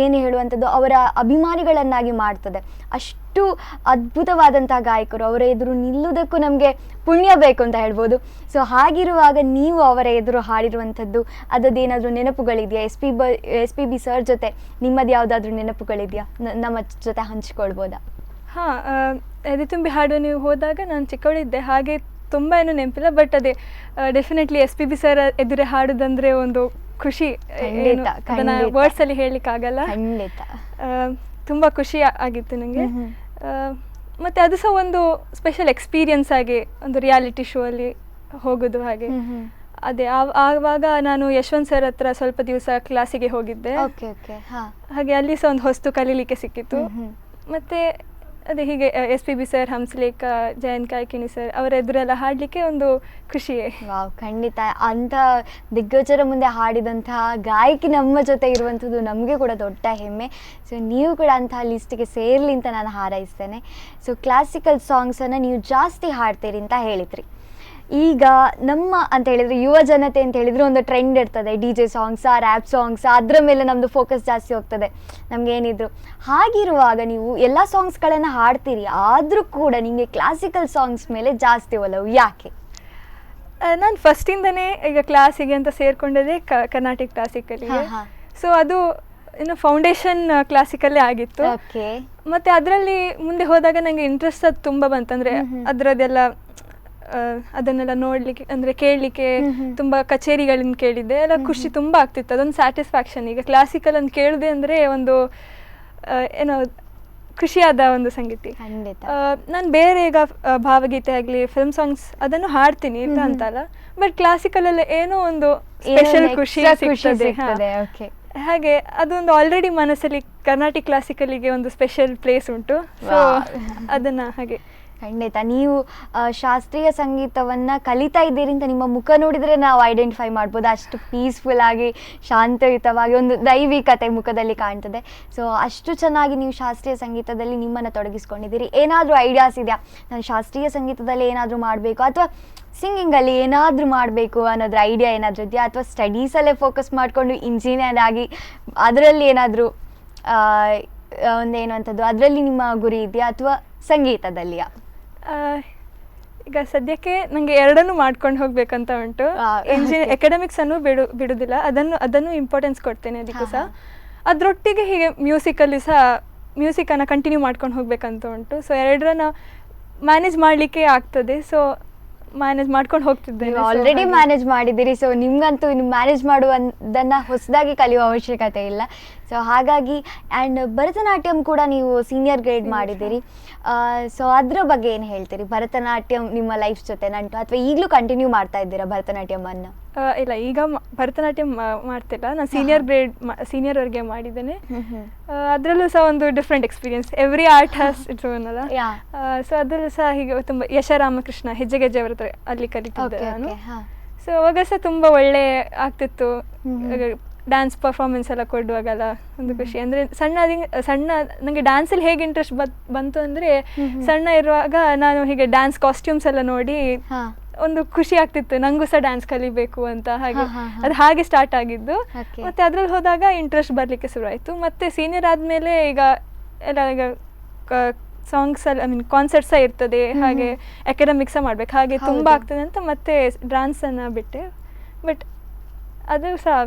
ಏನು ಹೇಳುವಂಥದ್ದು, ಅವರ ಅಭಿಮಾನಿಗಳನ್ನಾಗಿ ಮಾಡ್ತದೆ. ಅಷ್ಟು ಅದ್ಭುತವಾದಂತಹ ಗಾಯಕರು. ಅವರ ಎದುರು ನಿಲ್ಲುವುದಕ್ಕೂ ನಮಗೆ ಪುಣ್ಯ ಬೇಕು ಅಂತ ಹೇಳ್ಬೋದು. ಸೊ ಹಾಗಿರುವಾಗ ನೀವು ಅವರ ಎದುರು ಹಾಡಿರುವಂಥದ್ದು ಅದದ್ದೇನಾದರೂ ನೆನಪುಗಳಿದೆಯಾ? SPB ಸರ್ ಜೊತೆ ನಿಮ್ಮದು ಯಾವುದಾದ್ರೂ ನೆನಪುಗಳಿದೆಯಾ? ನಮ್ಮ ಜೊತೆ ಹಂಚಿಕೊಳ್ಬೋದಾ? ಹಾಂ, ಎದೆ ತುಂಬಿ ಹಾಡು ನೀವು ಹೋದಾಗ ನಾನು ಚಿಕ್ಕವಳಿದ್ದೆ, ಹಾಗೆ ತುಂಬ ಏನೂ ನೆನಪಿಲ್ಲ. ಬಟ್ ಅದೇ ಡೆಫಿನೆಟ್ಲಿ SPB ಸರ್ ಎದುರೇ ಹಾಡೋದಂದರೆ ಒಂದು ಖುಷಿ, ಅದನ್ನು ವರ್ಡ್ಸಲ್ಲಿ ಹೇಳಲಿಕ್ಕಾಗಲ್ಲ. ತುಂಬ ಖುಷಿ ಆಗಿತ್ತು ನನಗೆ. ಮತ್ತು ಅದು ಸಹ ಒಂದು ಸ್ಪೆಷಲ್ ಎಕ್ಸ್ಪೀರಿಯನ್ಸ್ ಆಗಿ ಒಂದು ರಿಯಾಲಿಟಿ ಶೋ ಅಲ್ಲಿ ಹೋಗೋದು. ಹಾಗೆ ಅದೇ ಆವಾಗ ನಾನು ಯಶವಂತ್ ಸರ್ ಹತ್ರ ಸ್ವಲ್ಪ ದಿವಸ ಕ್ಲಾಸಿಗೆ ಹೋಗಿದ್ದೆ. ಹಾಗೆ ಅಲ್ಲಿ ಸಹ ಒಂದು ಹೊಸ್ತು ಕಲೀಲಿಕ್ಕೆ ಸಿಕ್ಕಿತ್ತು. ಮತ್ತು ಅದೇ ಹೀಗೆ SPB sir, Hamsalekha, Jayant Kaikini sir ಅವರ ಎದುರೆಲ್ಲ ಹಾಡಲಿಕ್ಕೆ ಒಂದು ಖುಷಿಯೇ. ವಾವ್, ಖಂಡಿತ. ಅಂಥ ದಿಗ್ಗಜರ ಮುಂದೆ ಹಾಡಿದಂತಹ ಗಾಯಕಿ ನಮ್ಮ ಜೊತೆ ಇರುವಂಥದ್ದು ನಮಗೆ ಕೂಡ ದೊಡ್ಡ ಹೆಮ್ಮೆ. ಸೊ ನೀವು ಕೂಡ ಅಂತಹ ಲಿಸ್ಟಿಗೆ ಸೇರಲಿ ಅಂತ ನಾನು ಹಾರೈಸ್ತೇನೆ. ಸೊ ಕ್ಲಾಸಿಕಲ್ ಸಾಂಗ್ಸನ್ನು ನೀವು ಜಾಸ್ತಿ ಹಾಡ್ತೀರಿ ಅಂತ ಹೇಳಿದ್ರಿ. ಈಗ ನಮ್ಮ ಅಂತ ಹೇಳಿದರೆ ಯುವ ಜನತೆ ಅಂತ ಹೇಳಿದರೆ ಒಂದು ಟ್ರೆಂಡ್ ಇರ್ತದೆ, DJ ಸಾಂಗ್ಸಾ, ರ್ಯಾಪ್ ಸಾಂಗ್ಸಾ, ಅದರ ಮೇಲೆ ನಮ್ಮದು ಫೋಕಸ್ ಜಾಸ್ತಿ ಹೋಗ್ತದೆ ನಮ್ಗೆ ಏನಿದ್ರು. ಹಾಗಿರುವಾಗ ನೀವು ಎಲ್ಲ ಸಾಂಗ್ಸ್ಗಳನ್ನು ಹಾಡ್ತೀರಿ, ಆದರೂ ಕೂಡ ನಿಮಗೆ ಕ್ಲಾಸಿಕಲ್ ಸಾಂಗ್ಸ್ ಮೇಲೆ ಜಾಸ್ತಿ ಒಲವು ಯಾಕೆ? ನಾನು ಫಸ್ಟಿಂದನೇ ಈಗ ಕ್ಲಾಸಿಗೆ ಅಂತ ಸೇರಿಕೊಂಡಿದ್ದೆ ಕರ್ನಾಟಿಕ್ ಕ್ಲಾಸಿಕಲಿಗೆ. ಸೊ ಅದು ಇನ್ನು ಫೌಂಡೇಶನ್ ಕ್ಲಾಸಿಕಲ್ಲೇ ಆಗಿತ್ತು. ಮತ್ತು ಅದರಲ್ಲಿ ಮುಂದೆ ಹೋದಾಗ ನನಗೆ ಇಂಟ್ರೆಸ್ಟ್ ಅದು ತುಂಬ ಬಂತಂದರೆ ಅದರದ್ದೆಲ್ಲ ಅದನ್ನೆಲ್ಲ ನೋಡಲಿಕ್ಕೆ ಅಂದರೆ ಕೇಳಲಿಕ್ಕೆ ತುಂಬ ಕಚೇರಿಗಳಿಂದ ಕೇಳಿದ್ದೆ ಎಲ್ಲ ಖುಷಿ ತುಂಬ ಆಗ್ತಿತ್ತು, ಅದೊಂದು ಸ್ಯಾಟಿಸ್ಫ್ಯಾಕ್ಷನ್. ಈಗ ಕ್ಲಾಸಿಕಲ್ ಅಂತ ಕೇಳಿದೆ ಅಂದರೆ ಒಂದು ಏನೋ ಖುಷಿಯಾದ ಒಂದು ಸಂಗೀತಿ. ನಾನು ಬೇರೆ ಈಗ ಭಾವಗೀತೆ ಆಗಲಿ ಫಿಲ್ಮ್ ಸಾಂಗ್ಸ್ ಅದನ್ನು ಹಾಡ್ತೀನಿ ಇಲ್ಲ ಅಂತಲ್ಲ, ಬಟ್ ಕ್ಲಾಸಿಕಲಲ್ಲಿ ಏನೋ ಒಂದು ಸ್ಪೆಷಲ್ ಖುಷಿ ಸಿಗ್ತದೆ. ಹಾಗೆ ಅದೊಂದು ಆಲ್ರೆಡಿ ಮನಸ್ಸಲ್ಲಿ ಕರ್ನಾಟಿಕ್ ಕ್ಲಾಸಿಕಲಿಗೆ ಒಂದು ಸ್ಪೆಷಲ್ ಪ್ಲೇಸ್ ಉಂಟು. ಸೊ ಅದನ್ನು ಹಾಗೆ ಖಂಡಿತ ನೀವು ಶಾಸ್ತ್ರೀಯ ಸಂಗೀತವನ್ನು ಕಲಿತಾ ಇದ್ದೀರಿ ಅಂತ ನಿಮ್ಮ ಮುಖ ನೋಡಿದರೆ ನಾವು ಐಡೆಂಟಿಫೈ ಮಾಡ್ಬೋದು. ಅಷ್ಟು ಪೀಸ್ಫುಲ್ ಆಗಿ ಶಾಂತಯುತವಾಗಿ ಒಂದು ದೈವಿಕತೆ ಮುಖದಲ್ಲಿ ಕಾಣ್ತದೆ. ಸೊ ಅಷ್ಟು ಚೆನ್ನಾಗಿ ನೀವು ಶಾಸ್ತ್ರೀಯ ಸಂಗೀತದಲ್ಲಿ ನಿಮ್ಮನ್ನು ತೊಡಗಿಸ್ಕೊಂಡಿದ್ದೀರಿ. ಏನಾದರೂ ಐಡಿಯಾಸ್ ಇದೆಯಾ, ನಾನು ಶಾಸ್ತ್ರೀಯ ಸಂಗೀತದಲ್ಲಿ ಏನಾದರೂ ಮಾಡಬೇಕು ಅಥವಾ ಸಿಂಗಿಂಗಲ್ಲಿ ಏನಾದರೂ ಮಾಡಬೇಕು ಅನ್ನೋದ್ರ ಐಡಿಯಾ ಏನಾದರೂ ಇದೆಯಾ, ಅಥವಾ ಸ್ಟಡೀಸಲ್ಲೇ ಫೋಕಸ್ ಮಾಡಿಕೊಂಡು ಇಂಜಿನಿಯರ್ ಆಗಿ ಅದರಲ್ಲಿ ಏನಾದರೂ ಒಂದೇನು ಅಂಥದ್ದು ಅದರಲ್ಲಿ ನಿಮ್ಮ ಗುರಿ ಇದೆಯಾ ಅಥವಾ ಸಂಗೀತದಲ್ಲಿಯಾ? ಈಗ ಸದ್ಯಕ್ಕೆ ನನಗೆ ಎರಡನ್ನೂ ಮಾಡ್ಕೊಂಡು ಹೋಗ್ಬೇಕಂತ ಉಂಟು. ಎಕಾಡೆಮಿಕ್ಸನ್ನು ಬಿಡುವುದಿಲ್ಲ, ಅದನ್ನು ಇಂಪಾರ್ಟೆನ್ಸ್ ಕೊಡ್ತೇನೆ ಅದಕ್ಕೂ ಸಹ. ಅದರೊಟ್ಟಿಗೆ ಹೀಗೆ ಮ್ಯೂಸಿಕನ್ನು ಕಂಟಿನ್ಯೂ ಮಾಡ್ಕೊಂಡು ಹೋಗ್ಬೇಕಂತ ಉಂಟು. ಸೊ ಎರಡರನ್ನ ಮ್ಯಾನೇಜ್ ಮಾಡಲಿಕ್ಕೆ ಆಗ್ತದೆ. ಸೊ ಮ್ಯಾನೇಜ್ ಮಾಡ್ಕೊಂಡು ಹೋಗ್ತಿದ್ದೇನೆ. ಆಲ್ರೆಡಿ ಮ್ಯಾನೇಜ್ ಮಾಡಿದ್ದೀರಿ. ಸೊ ನಿಮ್ಗಂತೂ ಇನ್ನು ಮ್ಯಾನೇಜ್ ಮಾಡುವುದನ್ನು ಹೊಸದಾಗಿ ಕಲಿಯುವ ಅವಶ್ಯಕತೆ ಇಲ್ಲ. ಸೊ ಹಾಗಾಗಿ ಆ್ಯಂಡ್ ಭರತನಾಟ್ಯಂ ಕೂಡ ನೀವು ಸೀನಿಯರ್ ಗ್ರೇಡ್ ಮಾಡಿದ್ದೀರಿ. ಸೊ ಅದರ ಬಗ್ಗೆ ಏನು ಹೇಳ್ತೀರಿ? ಭರತನಾಟ್ಯಂ ನಿಮ್ಮ ಲೈಫ್ ಜೊತೆ ನಂಟು ಅಥವಾ ಈಗಲೂ ಕಂಟಿನ್ಯೂ ಮಾಡ್ತಾ ಇದ್ದೀರಾ ಭರತನಾಟ್ಯಮನ್ನು? ಇಲ್ಲ, ಈಗ ಭರತನಾಟ್ಯಂ ಮಾಡ್ತಿಲ್ಲ. ನಾನು ಸೀನಿಯರ್ವರೆಗೆ ಮಾಡಿದ್ದೇನೆ. ಅದರಲ್ಲೂ ಸಹ ಒಂದು different experience. Every art has its own ಅಲ್ಲ. ಸೊ ಅದರಲ್ಲೂ ಸಹ ಹೀಗೆ ತುಂಬ ಯಶರಾಮಕೃಷ್ಣ ಹೆಜ್ಜೆಗೆಜ್ಜೆ ಅವರ ಹತ್ರ ಅಲ್ಲಿ ಕಲಿತಿದ್ದೆ ನಾನು. ಸೊ ಅವಾಗ ಸಹ ತುಂಬ ಒಳ್ಳೆ ಆಗ್ತಿತ್ತು. ಡ್ಯಾನ್ಸ್ ಪರ್ಫಾರ್ಮೆನ್ಸ್ ಎಲ್ಲ ಕೊಡುವಾಗಲ್ಲ ಒಂದು ಖುಷಿ. ಅಂದರೆ ಸಣ್ಣ ನನಗೆ ಡ್ಯಾನ್ಸಲ್ಲಿ ಹೇಗೆ ಇಂಟ್ರೆಸ್ಟ್ ಬಂತು ಅಂದರೆ, ಸಣ್ಣ ಇರುವಾಗ ನಾನು ಹೀಗೆ ಡ್ಯಾನ್ಸ್ ಕಾಸ್ಟ್ಯೂಮ್ಸ್ ಎಲ್ಲ ನೋಡಿ ಒಂದು ಖುಷಿ ಆಗ್ತಿತ್ತು, ನನಗೂ ಸಹ ಡ್ಯಾನ್ಸ್ ಕಲಿಬೇಕು ಅಂತ. ಹಾಗೆ ಅದು ಹಾಗೆ ಸ್ಟಾರ್ಟ್ ಆಗಿದ್ದು. ಮತ್ತು ಅದ್ರಲ್ಲಿ ಹೋದಾಗ ಇಂಟ್ರೆಸ್ಟ್ ಬರಲಿಕ್ಕೆ ಶುರುವಾಯಿತು. ಮತ್ತು ಸೀನಿಯರ್ ಆದಮೇಲೆ ಈಗ ಸಾಂಗ್ಸ್ ಅಲ್ಲಿ ಕಾನ್ಸರ್ಟ್ಸ ಇರ್ತದೆ, ಹಾಗೆ ಅಕಾಡೆಮಿಕ್ಸ ಮಾಡ್ಬೇಕು, ಹಾಗೆ ತುಂಬ ಆಗ್ತದೆ ಅಂತ ಮತ್ತೆ ಡ್ಯಾನ್ಸನ್ನು ಬಿಟ್ಟೆ. ಬಟ್ ಅದು ಸಹ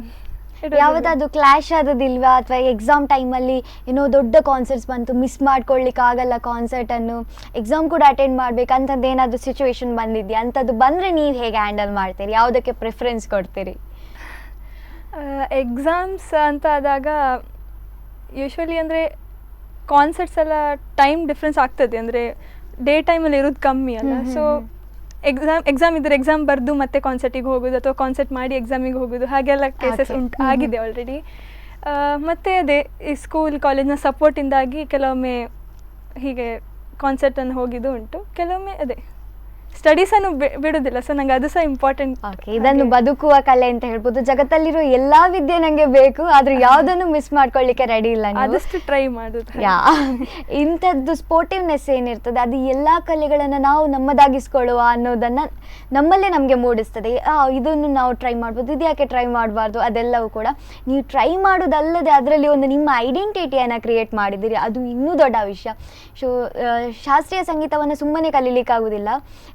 ಯಾವತ್ತಾದ್ರು ಕ್ಲಾಶ್ ಆದದಿಲ್ವಾ? ಅಥವಾ ಎಕ್ಸಾಮ್ ಟೈಮಲ್ಲಿ ಏನೋ ದೊಡ್ಡ ಕಾನ್ಸರ್ಟ್ಸ್ ಬಂತು, ಮಿಸ್ ಮಾಡ್ಕೊಳ್ಲಿಕ್ಕೆ ಆಗಲ್ಲ ಕಾನ್ಸರ್ಟನ್ನು, ಎಕ್ಸಾಮ್ ಕೂಡ ಅಟೆಂಡ್ ಮಾಡ್ಬೇಕಂತದ್ದು ಏನಾದರೂ ಸಿಚುವೇಶನ್ ಬಂದಿದೆಯಾ? ಅಂಥದ್ದು ಬಂದರೆ ನೀವು ಹೇಗೆ ಹ್ಯಾಂಡಲ್ ಮಾಡ್ತೀರಿ? ಯಾವುದಕ್ಕೆ ಪ್ರಿಫರೆನ್ಸ್ ಕೊಡ್ತೀರಿ? ಎಕ್ಸಾಮ್ಸ್ ಅಂತ ಆದಾಗ ಯೂಶ್ವಲಿ ಅಂದರೆ ಕಾನ್ಸರ್ಟ್ಸ್ ಎಲ್ಲ ಟೈಮ್ ಡಿಫ್ರೆನ್ಸ್ ಆಗ್ತದೆ. ಅಂದರೆ ಡೇ ಟೈಮಲ್ಲಿ ಇರೋದು ಕಮ್ಮಿ ಅಲ್ಲ. ಸೊ ಎಕ್ಸಾಮ್ ಇದ್ದರೆ ಎಕ್ಸಾಮ್ ಬರೆದು ಮತ್ತೆ ಕಾನ್ಸರ್ಟಿಗೆ ಹೋಗೋದು ಅಥವಾ ಕಾನ್ಸರ್ಟ್ ಮಾಡಿ ಎಕ್ಸಾಮಿಗೆ ಹೋಗೋದು, ಹಾಗೆಲ್ಲ ಕೇಸಸ್ ಆಗಿದೆ ಆಲ್ರೆಡಿ. ಮತ್ತು ಅದೇ ಈ ಸ್ಕೂಲ್ ಕಾಲೇಜ್ನ ಸಪೋರ್ಟಿಂದಾಗಿ ಕೆಲವೊಮ್ಮೆ ಹೀಗೆ ಕಾನ್ಸರ್ಟನ್ನು ಹೋಗಿದ್ದು ಉಂಟು. ಕೆಲವೊಮ್ಮೆ ಅದೇ ಸ್ಟಡೀಸನ್ನು ಬಿಡೋದಿಲ್ಲ. ಸೊ ನಂಗೆ ಅದು ಸಹ ಇಂಪಾರ್ಟೆಂಟ್. ಇದನ್ನು ಬದುಕುವ ಕಲೆ ಅಂತ ಹೇಳ್ಬೋದು. ಜಗತ್ತಲ್ಲಿರೋ ಎಲ್ಲಾ ವಿದ್ಯೆ ನಂಗೆ ಬೇಕು, ಆದ್ರೆ ಯಾವುದನ್ನು ಮಿಸ್ ಮಾಡ್ಕೊಳ್ಳಿಕ್ಕೆ ರೆಡಿ ಇಲ್ಲ. ಆದಷ್ಟು ಟ್ರೈ ಮಾಡೋದು. ಇಂಥದ್ದು ಸ್ಪೋರ್ಟಿವ್ನೆಸ್ ಏನಿರ್ತದೆ ಅದು ಎಲ್ಲಾ ಕಲೆಗಳನ್ನ ನಾವು ನಮ್ಮದಾಗಿಸ್ಕೊಳ್ಳುವ ಅನ್ನೋದನ್ನ ನಮ್ಮಲ್ಲೇ ನಮಗೆ ಮೂಡಿಸ್ತದೆ. ಇದನ್ನು ನಾವು ಟ್ರೈ ಮಾಡ್ಬೋದು, ಇದು ಯಾಕೆ ಟ್ರೈ ಮಾಡಬಾರ್ದು? ಅದೆಲ್ಲವೂ ಕೂಡ ನೀವು ಟ್ರೈ ಮಾಡೋದಲ್ಲದೆ ಅದರಲ್ಲಿ ಒಂದು ನಿಮ್ಮ ಐಡೆಂಟಿಟಿಯನ್ನು ಕ್ರಿಯೇಟ್ ಮಾಡಿದ್ದೀರಿ, ಅದು ಇನ್ನೂ ದೊಡ್ಡ ವಿಷಯ. ಸೊ ಶಾಸ್ತ್ರೀಯ ಸಂಗೀತವನ್ನು ಸುಮ್ಮನೆ ಕಲೀಲಿಕ್ಕಾಗೋದಿಲ್ಲ.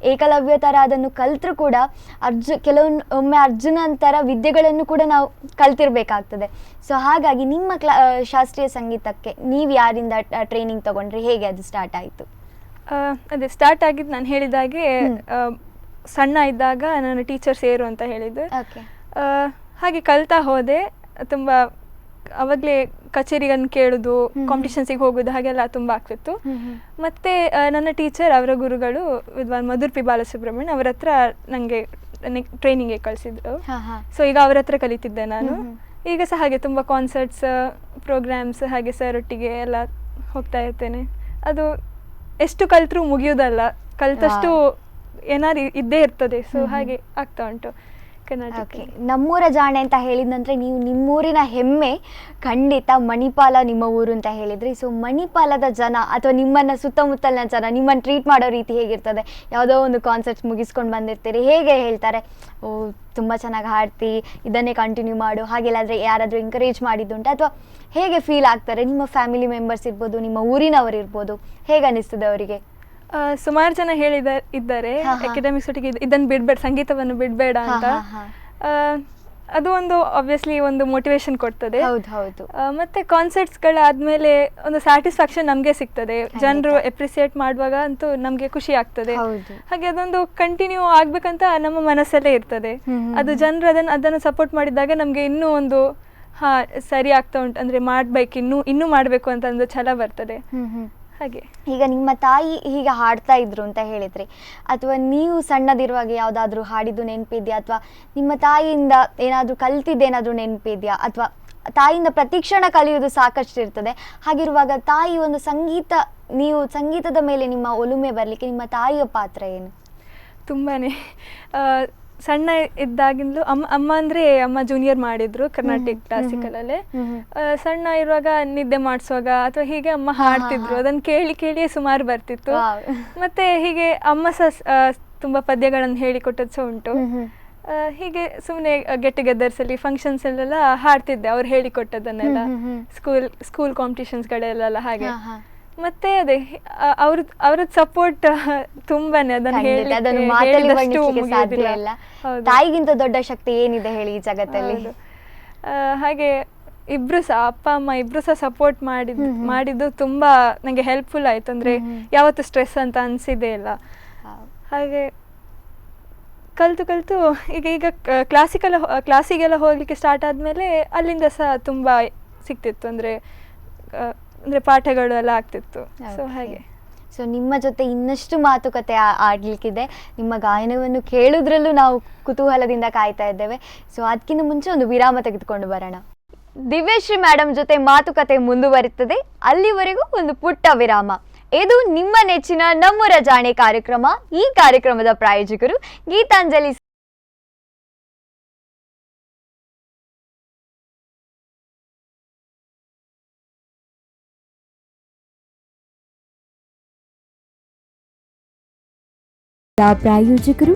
ಏಕಲವ್ಯ ಥರ ಅದನ್ನು ಕಲ್ತರೂ ಕೂಡ ಕೆಲವೊಮ್ಮೆ ಅರ್ಜುನನ್ ಥರ ವಿದ್ಯೆಗಳನ್ನು ಕೂಡ ನಾವು ಕಲ್ತಿರ್ಬೇಕಾಗ್ತದೆ. ಸೊ ಹಾಗಾಗಿ ನಿಮ್ಮ ಶಾಸ್ತ್ರೀಯ ಸಂಗೀತಕ್ಕೆ ನೀವು ಯಾರಿಂದ ಟ್ರೈನಿಂಗ್ ತಗೊಂಡ್ರಿ? ಹೇಗೆ ಅದು ಸ್ಟಾರ್ಟ್ ಆಯಿತು? ಅದೇ ಸ್ಟಾರ್ಟ್ ಆಗಿದ್ದು ನಾನು ಹೇಳಿದಾಗೆ ಸಣ್ಣ ಇದ್ದಾಗ ನಾನು ಟೀಚರ್ ಸೇರು ಅಂತ ಹೇಳಿದ್ದು. ಹಾಗೆ ಕಲ್ತಾ ಹೋದೆ. ತುಂಬ ಅವಾಗಲೇ ಕಚೇರಿಗನ್ನು ಕೇಳೋದು, ಕಾಂಪಿಟಿಷನ್ಸಿಗೆ ಹೋಗೋದು ಹಾಗೆಲ್ಲ ತುಂಬ ಆಗ್ತಿತ್ತು. ಮತ್ತು ನನ್ನ ಟೀಚರ್ ಅವರ ಗುರುಗಳು ವಿದ್ವಾನ್ ಮಧುರ್ ಪಿ ಬಾಲಸುಬ್ರಹ್ಮಣ್ಯ ಅವರ ಹತ್ರ ನನಗೆ ಟ್ರೈನಿಂಗ್ಗೆ ಕಳಿಸಿದ್ರು. ಸೊ ಈಗ ಅವರ ಹತ್ರ ಕಲಿತಿದ್ದೆ ನಾನು. ಈಗ ಸಹ ಹಾಗೆ ತುಂಬ ಕಾನ್ಸರ್ಟ್ಸ್, ಪ್ರೋಗ್ರಾಮ್ಸ್ ಹಾಗೆ ಸರ್ ಒಟ್ಟಿಗೆ ಎಲ್ಲ ಹೋಗ್ತಾ ಇರ್ತೇನೆ. ಅದು ಎಷ್ಟು ಕಲ್ತರೂ ಮುಗಿಯೋದಲ್ಲ, ಕಲ್ತಷ್ಟು ಏನಾದ್ರು ಇದ್ದೇ ಇರ್ತದೆ. ಸೊ ಹಾಗೆ ಆಗ್ತಾ ಉಂಟು. ನಮ್ಮೂರ ಜಾಣೆ ಅಂತ ಹೇಳಿದ ನಂತರ ನೀವು ನಿಮ್ಮೂರಿನ ಹೆಮ್ಮೆ ಖಂಡಿತ ಮಣಿಪಾಲ ನಿಮ್ಮ ಊರು ಅಂತ ಹೇಳಿದ್ರಿ. ಸೊ ಮಣಿಪಾಲದ ಜನ ಅಥವಾ ನಿಮ್ಮನ್ನು ಸುತ್ತಮುತ್ತಲಿನ ಜನ ನಿಮ್ಮನ್ನು ಟ್ರೀಟ್ ಮಾಡೋ ರೀತಿ ಹೇಗಿರ್ತದೆ? ಯಾವುದೋ ಒಂದು ಕಾನ್ಸರ್ಟ್ಸ್ ಮುಗಿಸ್ಕೊಂಡು ಬಂದಿರ್ತೀರಿ, ಹೇಗೆ ಹೇಳ್ತಾರೆ? ಓ ತುಂಬ ಚೆನ್ನಾಗಿ ಹಾಡ್ತಿ, ಇದನ್ನೇ ಕಂಟಿನ್ಯೂ ಮಾಡು, ಹಾಗೆಲ್ಲಾದರೆ ಯಾರಾದರೂ ಎಂಕರೇಜ್ ಮಾಡಿದ್ದುಂಟು ಅಥವಾ ಹೇಗೆ ಫೀಲ್ ಆಗ್ತಾರೆ? ನಿಮ್ಮ ಫ್ಯಾಮಿಲಿ ಮೆಂಬರ್ಸ್ ಇರ್ಬೋದು, ನಿಮ್ಮ ಊರಿನವರು ಇರ್ಬೋದು, ಹೇಗೆ ಅನಿಸ್ತದೆ ಅವರಿಗೆ? ಸುಮಾರು ಜನ ಇದ್ದಾರೆ ಅಕಾಡೆಮಿಕ್ಸ್ ಒಟ್ಟಿಗೆ ಇದನ್ನು ಬಿಡಬೇಡ, ಸಂಗೀತವನ್ನು ಬಿಡಬೇಡ ಅಂತ. ಅದು ಒಂದು ಆಬ್ವಿಯಸ್ಲಿ ಒಂದು ಮೋಟಿವೇಶನ್ ಕೊಡ್ತದೆ. ಹೌದು. ಮತ್ತೆ ಕಾನ್ಸರ್ಟ್ಸ್ಗಳಾದ್ಮೇಲೆ ಒಂದು ಸ್ಯಾಟಿಸ್ಫ್ಯಾಕ್ಷನ್ ನಮಗೆ ಸಿಗ್ತದೆ. ಜನರು ಎಪ್ರಿಸಿಯೇಟ್ ಮಾಡುವಾಗ ಅಂತೂ ನಮಗೆ ಖುಷಿ ಆಗ್ತದೆ. ಹಾಗೆ ಅದೊಂದು ಕಂಟಿನ್ಯೂ ಆಗ್ಬೇಕಂತ ನಮ್ಮ ಮನಸ್ಸಲ್ಲೇ ಇರ್ತದೆ. ಅದು ಜನರು ಅದನ್ನು ಸಪೋರ್ಟ್ ಮಾಡಿದಾಗ ನಮಗೆ ಇನ್ನೂ ಒಂದು ಸರಿ ಆಗ್ತಾ ಉಂಟು, ಅಂದ್ರೆ ಮಾಡ್ಬೇಕು, ಇನ್ನೂ ಮಾಡಬೇಕು ಅಂತ ಒಂದು ಛಲ ಬರ್ತದೆ. ಹಾಗೆ ಈಗ ನಿಮ್ಮ ತಾಯಿ ಹೀಗೆ ಹಾಡ್ತಾ ಇದ್ರು ಅಂತ ಹೇಳಿದ್ರಿ, ಅಥವಾ ನೀವು ಸಣ್ಣದಿರುವಾಗ ಯಾವುದಾದ್ರೂ ಹಾಡಿದ್ದು ನೆನಪಿದ್ಯಾ, ಅಥವಾ ನಿಮ್ಮ ತಾಯಿಯಿಂದ ಏನಾದರೂ ಕಲ್ತಿದ್ದೇನಾದ್ರೂ ನೆನಪಿದ್ಯಾ, ಅಥವಾ ತಾಯಿಯಿಂದ ಪ್ರತಿಕ್ಷಣ ಕಲಿಯೋದು ಸಾಕಷ್ಟು ಇರ್ತದೆ. ಹಾಗಿರುವಾಗ ತಾಯಿ ಒಂದು ನೀವು ಸಂಗೀತದ ಮೇಲೆ ನಿಮ್ಮ ಒಲುಮೆ ಬರಲಿಕ್ಕೆ ನಿಮ್ಮ ತಾಯಿಯ ಪಾತ್ರ ಏನು? ತುಂಬಾನೇ ಸಣ್ಣ ಇದ್ದಾಗಿಂದಲೂ ಅಮ್ಮ ಜೂನಿಯರ್ ಮಾಡಿದ್ರು ಕರ್ನಾಟಿಕ್ ಕ್ಲಾಸಿಕಲಲ್ಲೇ. ಸಣ್ಣ ಇರುವಾಗ ನಿದ್ದೆ ಮಾಡಿಸುವಾಗ ಅಥವಾ ಹೀಗೆ ಅಮ್ಮ ಹಾಡ್ತಿದ್ರು, ಅದನ್ನು ಕೇಳಿಯೇ ಸುಮಾರು ಬರ್ತಿತ್ತು. ಮತ್ತೆ ಹೀಗೆ ಅಮ್ಮ ಸಹ ತುಂಬಾ ಪದ್ಯಗಳನ್ನು ಹೇಳಿಕೊಟ್ಟದ್ದು ಸಹ ಉಂಟು. ಹೀಗೆ ಸುಮ್ಮನೆ ಗೆಟ್ ಟುಗೆದರ್ಸ್ ಅಲ್ಲಿ ಫಂಕ್ಷನ್ಸ್ ಅಲ್ಲೆಲ್ಲ ಹಾಡ್ತಿದ್ದೆ ಅವ್ರು ಹೇಳಿಕೊಟ್ಟದನ್ನೆಲ್ಲ, ಸ್ಕೂಲ್ ಕಾಂಪಿಟಿಷನ್ಸ್ಗಳೆಲ್ಲ ಹಾಗೆ. ಮತ್ತೆ ಅದೇ ಅವ್ರದ್ದು ಸಪೋರ್ಟ್ ತುಂಬಾನೇ, ಅದನ್ನು ಮಾತಲ್ಲಿ ವರ್ಣಿಸಲಿಕ್ಕೆ ಸಾಧ್ಯ ಇಲ್ಲ. ತಾಯಿಗಿಂತ ದೊಡ್ಡ ಶಕ್ತಿ ಏನಿದೆ ಹೇಳಿ ಈ ಜಗತ್ತಲ್ಲಿ. ಹಾಗೆ ಇಬ್ರು ಸಹ ಅಪ್ಪ ಅಮ್ಮ ಇಬ್ರು ಸಹ ಸಪೋರ್ಟ್ ಮಾಡಿದ್ದು ತುಂಬಾ ನಂಗೆ ಹೆಲ್ಪ್ಫುಲ್ ಆಯ್ತು. ಅಂದ್ರೆ ಯಾವತ್ತು ಸ್ಟ್ರೆಸ್ ಅಂತ ಅನ್ಸಿದೆ ಇಲ್ಲ. ಹಾಗೆ ಕಲ್ತು ಈಗ ಕ್ಲಾಸಿಗೆಲ್ಲ ಹೋಗ್ಲಿಕ್ಕೆ ಸ್ಟಾರ್ಟ್ ಆದ್ಮೇಲೆ ಅಲ್ಲಿಂದ ಸಹ ತುಂಬಾ ಸಿಕ್ತಿತ್ತು, ಅಂದ್ರೆ ಪಾಠಗಳು ಎಲ್ಲ ಆಗ್ತಿತ್ತು. ಸೊ ಹಾಗೆ ಸೊ ನಿಮ್ಮ ಜೊತೆ ಇನ್ನಷ್ಟು ಮಾತುಕತೆ ಆಡ್ಲಿಕ್ಕಿದೆ. ನಿಮ್ಮ ಗಾಯನವನ್ನು ಕೇಳುದ್ರಲ್ಲೂ ನಾವು ಕುತೂಹಲದಿಂದ ಕಾಯ್ತಾ ಇದ್ದೇವೆ. ಸೊ ಅದಕ್ಕಿಂತ ಮುಂಚೆ ಒಂದು ವಿರಾಮ ತೆಗೆದುಕೊಂಡು ಬರೋಣ. ದಿವ್ಯಶ್ರೀ ಮೇಡಮ್ ಜೊತೆ ಮಾತುಕತೆ ಮುಂದುವರಿಯುತ್ತದೆ. ಅಲ್ಲಿವರೆಗೂ ಒಂದು ಪುಟ್ಟ ವಿರಾಮ. ಇದು ನಿಮ್ಮ ನೆಚ್ಚಿನ ನಮ್ಮೂರ ಜಾಣೆ ಕಾರ್ಯಕ್ರಮ. ಈ ಕಾರ್ಯಕ್ರಮದ ಪ್ರಾಯೋಜಕರು ಗೀತಾಂಜಲಿ. ಪ್ರಾಯೋಜಕರು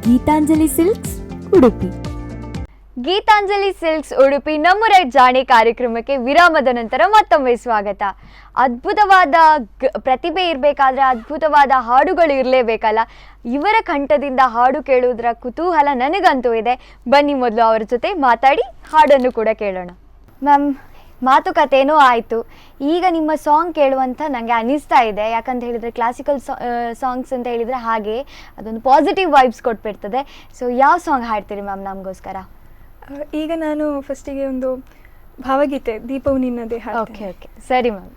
ಗೀತಾಂಜಲಿ ಸಿಲ್ಕ್ಸ್ ಉಡುಪಿ. ಗೀತಾಂಜಲಿ ಸಿಲ್ಕ್ಸ್ ಉಡುಪಿ ನಮ್ಮೂರ ಜಾಣೆ ಕಾರ್ಯಕ್ರಮಕ್ಕೆ ವಿರಾಮದ ನಂತರ ಮತ್ತೊಮ್ಮೆ ಸ್ವಾಗತ. ಅದ್ಭುತವಾದ ಪ್ರತಿಭೆ ಇರಬೇಕಾದ್ರೆ ಅದ್ಭುತವಾದ ಹಾಡುಗಳು ಇರಲೇಬೇಕಲ್ಲ. ಇವರ ಕಂಠದಿಂದ ಹಾಡು ಕೇಳುವುದರ ಕುತೂಹಲ ನನಗಂತೂ ಇದೆ. ಬನ್ನಿ ಮೊದಲು ಅವರ ಜೊತೆ ಮಾತಾಡಿ ಹಾಡನ್ನು ಕೂಡ ಕೇಳೋಣ. ಮ್ಯಾಮ್, ಮಾತುಕತೆನೂ ಆಯಿತು. ಈಗ ನಿಮ್ಮ ಸಾಂಗ್ ಕೇಳುವಂತ ನನಗೆ ಅನಿಸ್ತಾ ಇದೆ. ಯಾಕಂತ ಹೇಳಿದರೆ ಕ್ಲಾಸಿಕಲ್ ಸಾಂಗ್ಸ್ ಅಂತ ಹೇಳಿದರೆ ಹಾಗೆ ಅದೊಂದು ಪಾಸಿಟಿವ್ ವೈಬ್ಸ್ ಕೊಟ್ಬಿಡ್ತದೆ. ಸೊ ಯಾವ ಸಾಂಗ್ ಹಾಡ್ತೀರಿ ಮ್ಯಾಮ್ ನಮಗೋಸ್ಕರ? ಈಗ ನಾನು ಫಸ್ಟಿಗೆ ಒಂದು ಭಾವಗೀತೆ ದೀಪವು ನಿನ್ನದೇ. ಓಕೆ, ಸರಿ ಮ್ಯಾಮ್.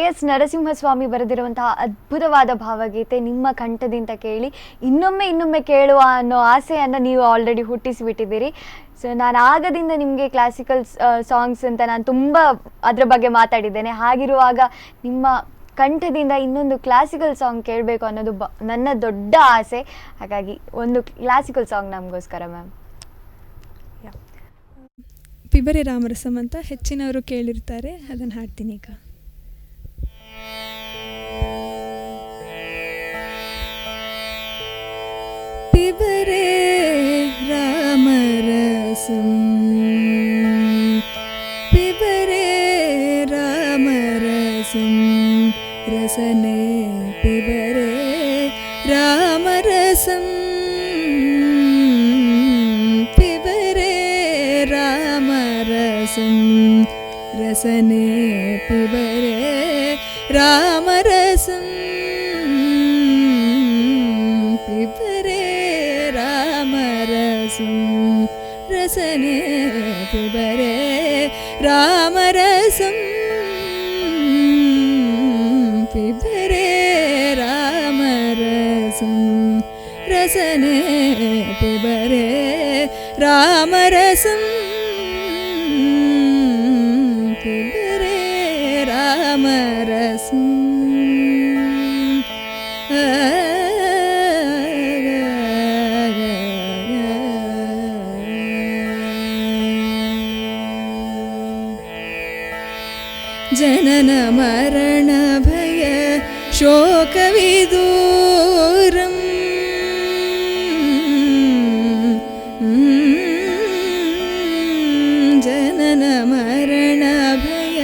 ಎಸ್ ನರಸಿಂಹಸ್ವಾಮಿ ಬರೆದಿರುವಂತಹ ಅದ್ಭುತವಾದ ಭಾವಗೀತೆ ನಿಮ್ಮ ಕಂಠದಿಂದ ಕೇಳಿ ಇನ್ನೊಮ್ಮೆ ಕೇಳುವ ಅನ್ನೋ ಆಸೆಯನ್ನು ನೀವು ಆಲ್ರೆಡಿ ಹುಟ್ಟಿಸಿಬಿಟ್ಟಿದ್ದೀರಿ. ಸೊ ನಾನು ಆಗದಿಂದ ನಿಮಗೆ ಕ್ಲಾಸಿಕಲ್ ಸಾಂಗ್ಸ್ ಅಂತ ನಾನು ತುಂಬ ಅದರ ಬಗ್ಗೆ ಮಾತಾಡಿದ್ದೇನೆ. ಹಾಗಿರುವಾಗ ನಿಮ್ಮ ಕಂಠದಿಂದ ಇನ್ನೊಂದು ಕ್ಲಾಸಿಕಲ್ ಸಾಂಗ್ ಕೇಳಬೇಕು ಅನ್ನೋದು ನನ್ನ ದೊಡ್ಡ ಆಸೆ. ಹಾಗಾಗಿ ಒಂದು ಕ್ಲಾಸಿಕಲ್ ಸಾಂಗ್ ನಮಗೋಸ್ಕರ ಮ್ಯಾಮ್. ಪಿಬರೆ ರಾಮರಸಂ ಅಂತ ಹೆಚ್ಚಿನವರು ಕೇಳಿರ್ತಾರೆ, ಅದನ್ನು ಹಾಡ್ತೀನಿ ಈಗ. ಪಿಬರೆ ರಾಮರಸಂ ಪಿಬರೆ ರಾಮರಸಂ ರಸನೆ ಪಿಬರೆ ರಾಮರಸಂ ರಸನೆ ಪಿಬರೆ ರಾಮರಸಂ ಪಿಬರೆ ರಾಮರಸಂ ರಸನೆ ಪಿಬರೆ ರಾಮರಸಂ ಪಿಬರೆ ರಾಮರಸಂ ರಸನೆ ಪಿಬರೆ ರಾಮರಸಂ ಪಿಬರೆ ರಾಮರಸಂ. ಜನನ ಮರಣ ಭಯ ಶೋಕವಿದೂರಂ ಜನನ ಮರಣ ಭಯ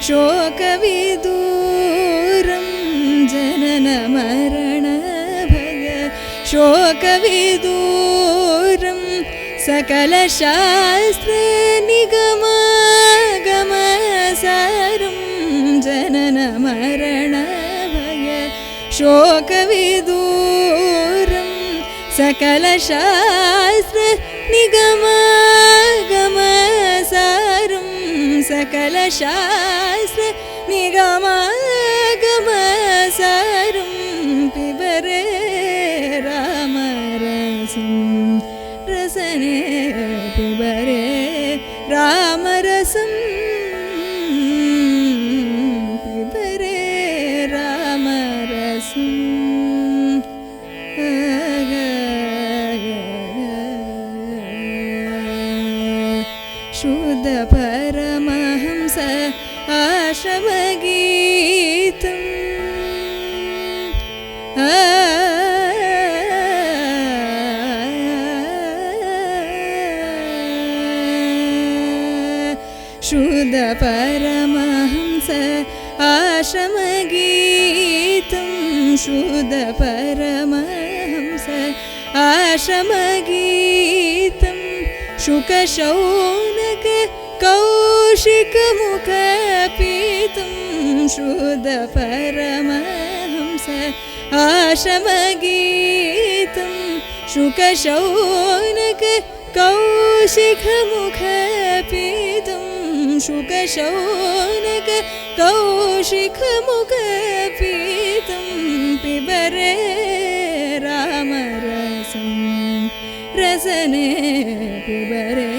ಶೋಕವಿದೂರಂ ಜನನ ಮರಣ ಭಯ ಶೋಕವಿದೂರಂ ಸಕಲ ಶಾಸ್ತ್ರ ನಿಗಮ ಗಮ ಸಾರಂ ಜನನ ಮರಣ ಭಯ ಶೋಕವಿದೂರಂ ಸಕಲ ಶಾಸ್ತ್ರ ನಿಗಮ ಗಮ ಸಾರಂ ಸಕಲ ಶಾಸ್ತ್ರ ನಿಗಮ ಗಮ ಸಾರಂ ಪಿಬರೆ ರಾಮರಸಂ ರಸನೆ ಪಿಬರೆ ರಾಮರಸಂ ಪಿಬರೆ ರಾಮರಸಂ. ಶುದ್ಧ ಪರಮಹಂಸ ಆಶ್ರಮಗೀತಂ ಶುದ್ಧ ಪರಮಹಂಸ ಆಶ್ರಮಗೀತಂ ಶುದ್ಧ ಪರಮಹಂಸ ಆಶ್ರಮಗೀತಂ ಶುಕಶೌನಕ ಕೌಶಿಕಮುಖಪೀತಂ ಶುದ್ಧ ಪರಮಹಂಸ ಆಶ್ರಮಗೀತಂ ಶುಕಶೌನಕ ಕೌಶಿಕಮುಖಪೀತಂ ಶುಕಶೌನಕ ಕೌಶಿಕಮುಖಪೀತಂ ಪಿಬರೆ ರಾಮರಸಂ ರಸನೆ ಪಿಬರೆ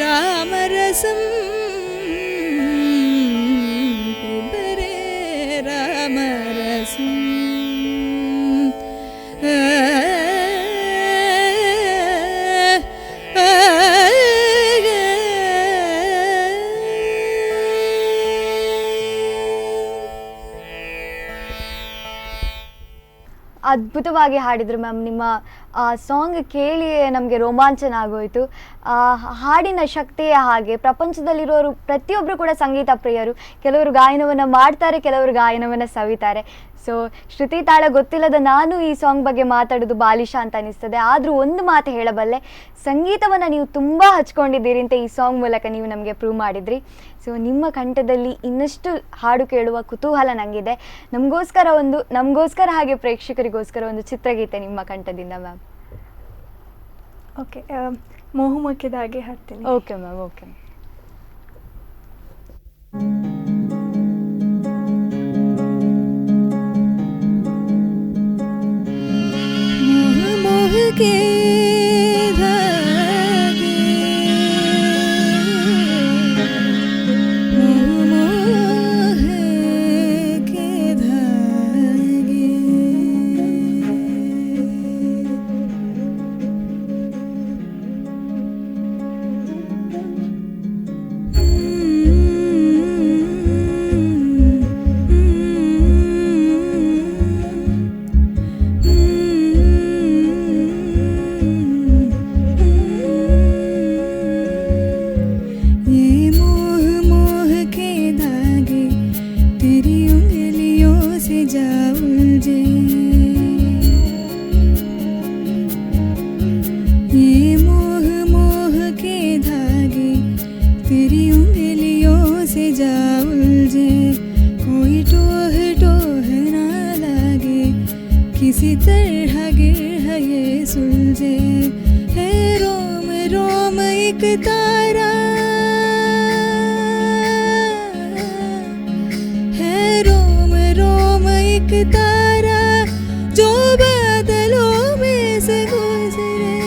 ರಾಮರಸಂ ಪಿಬರೆ ರಾಮರಸಂ. ಅದ್ಭುತವಾಗಿ ಹಾಡಿದರು ಮ್ಯಾಮ್. ನಿಮ್ಮ ಸಾಂಗ್ ಕೇಳಿ ನಮಗೆ ರೋಮಾಂಚನ ಆಗೋಯಿತು. ಹಾಡಿನ ಶಕ್ತಿಯೇ ಹಾಗೆ. ಪ್ರಪಂಚದಲ್ಲಿರೋರು ಪ್ರತಿಯೊಬ್ಬರು ಕೂಡ ಸಂಗೀತ ಪ್ರಿಯರು. ಕೆಲವರು ಗಾಯನವನ್ನು ಮಾಡ್ತಾರೆ, ಕೆಲವರು ಗಾಯನವನ್ನು ಸವಿತಾರೆ. ಸೊ ಶ್ರುತಿ ತಾಳ ಗೊತ್ತಿಲ್ಲದ ನಾನು ಈ ಸಾಂಗ್ ಬಗ್ಗೆ ಮಾತಾಡೋದು ಬಾಲಿಶ ಅಂತ ಅನಿಸ್ತದೆ. ಆದರೂ ಒಂದು ಮಾತು ಹೇಳಬಲ್ಲೆ, ಸಂಗೀತವನ್ನು ನೀವು ತುಂಬ ಹಚ್ಕೊಂಡಿದ್ದೀರಿ ಅಂತ ಈ ಸಾಂಗ್ ಮೂಲಕ ನೀವು ನಮಗೆ ಪ್ರೂವ್ ಮಾಡಿದ್ರಿ. ಸೊ ನಿಮ್ಮ ಕಂಠದಲ್ಲಿ ಇನ್ನಷ್ಟು ಹಾಡು ಕೇಳುವ ಕುತೂಹಲ ನನಗಿದೆ. ನಮಗೋಸ್ಕರ ಹಾಗೆ ಪ್ರೇಕ್ಷಕರಿಗೋಸ್ಕರ ಒಂದು ಚಿತ್ರಗೀತೆ ನಿಮ್ಮ ಕಂಠದಿಂದ ಮ್ಯಾಮ್. ಓಕೆ, ಮೋಹಮುಖದ ಹಾಗೆ ಹಾಡ್ತೀನಿ. Okay ma'am, okay. के धागे, मोह के धागे। किसी तरह गिर है ये सुलझे, है रोम रोम एक तारा, है रोम रोम एक तारा जो बादलों में से गुजरे।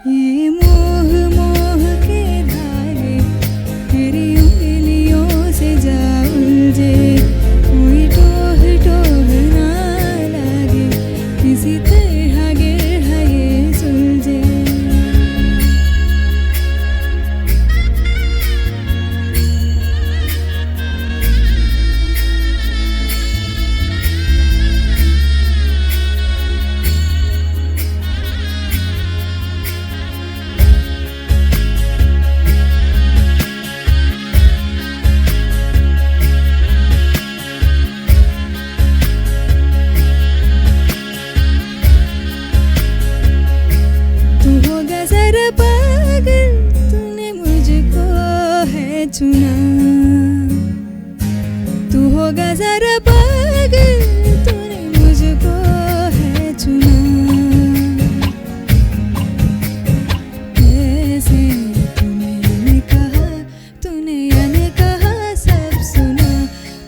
ये मोह मोह के धागे तेरी उंगलियों से जा उलझे, किसी तरह गिर है ये सुलझे। पागल तूने मुझको है चुना, तू होगा जरा पागल तूने मुझको है चुना। ऐसे तूने कहा, तूने याने कहा सब सुना,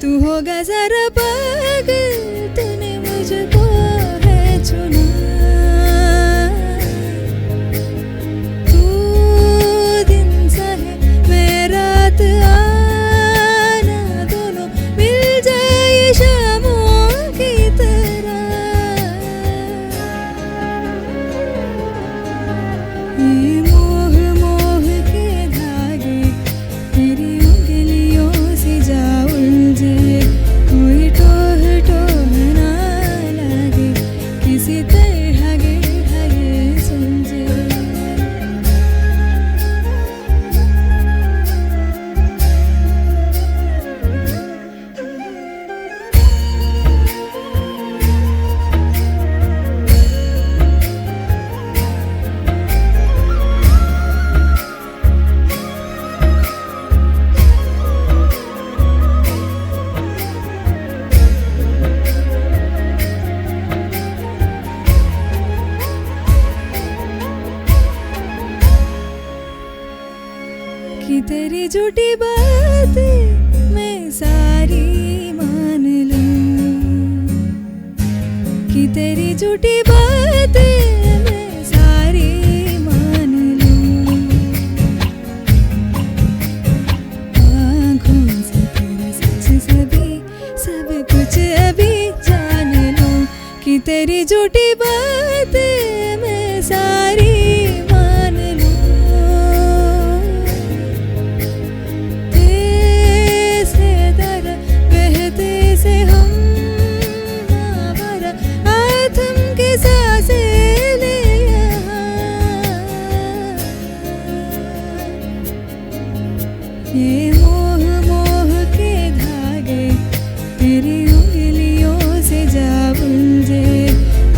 तू होगा जरा पागल तूने मुझको है चुना। आना दोनों मिल जाए शामों की तरह, ये मोह मोह के धागे तेरी उंगलियों से जा उलझे, कोई टोह टोह ना लगे, किसी तरह गिर है ये सुलझे। कि तेरी झूठी बातें मैं सारी मान लूं, कि तेरी झूठी बातें मैं सारी मान लूं, आँखों से तेरे सच सभी सब कुछ अभी जान लूं, कि तेरी झूठी बातें मैं सारी मान लूं। से हम आवारा आथम के सांसें ले यहाँ, ये मोह मोह के धागे तेरी उंगलियों से जा उलझे,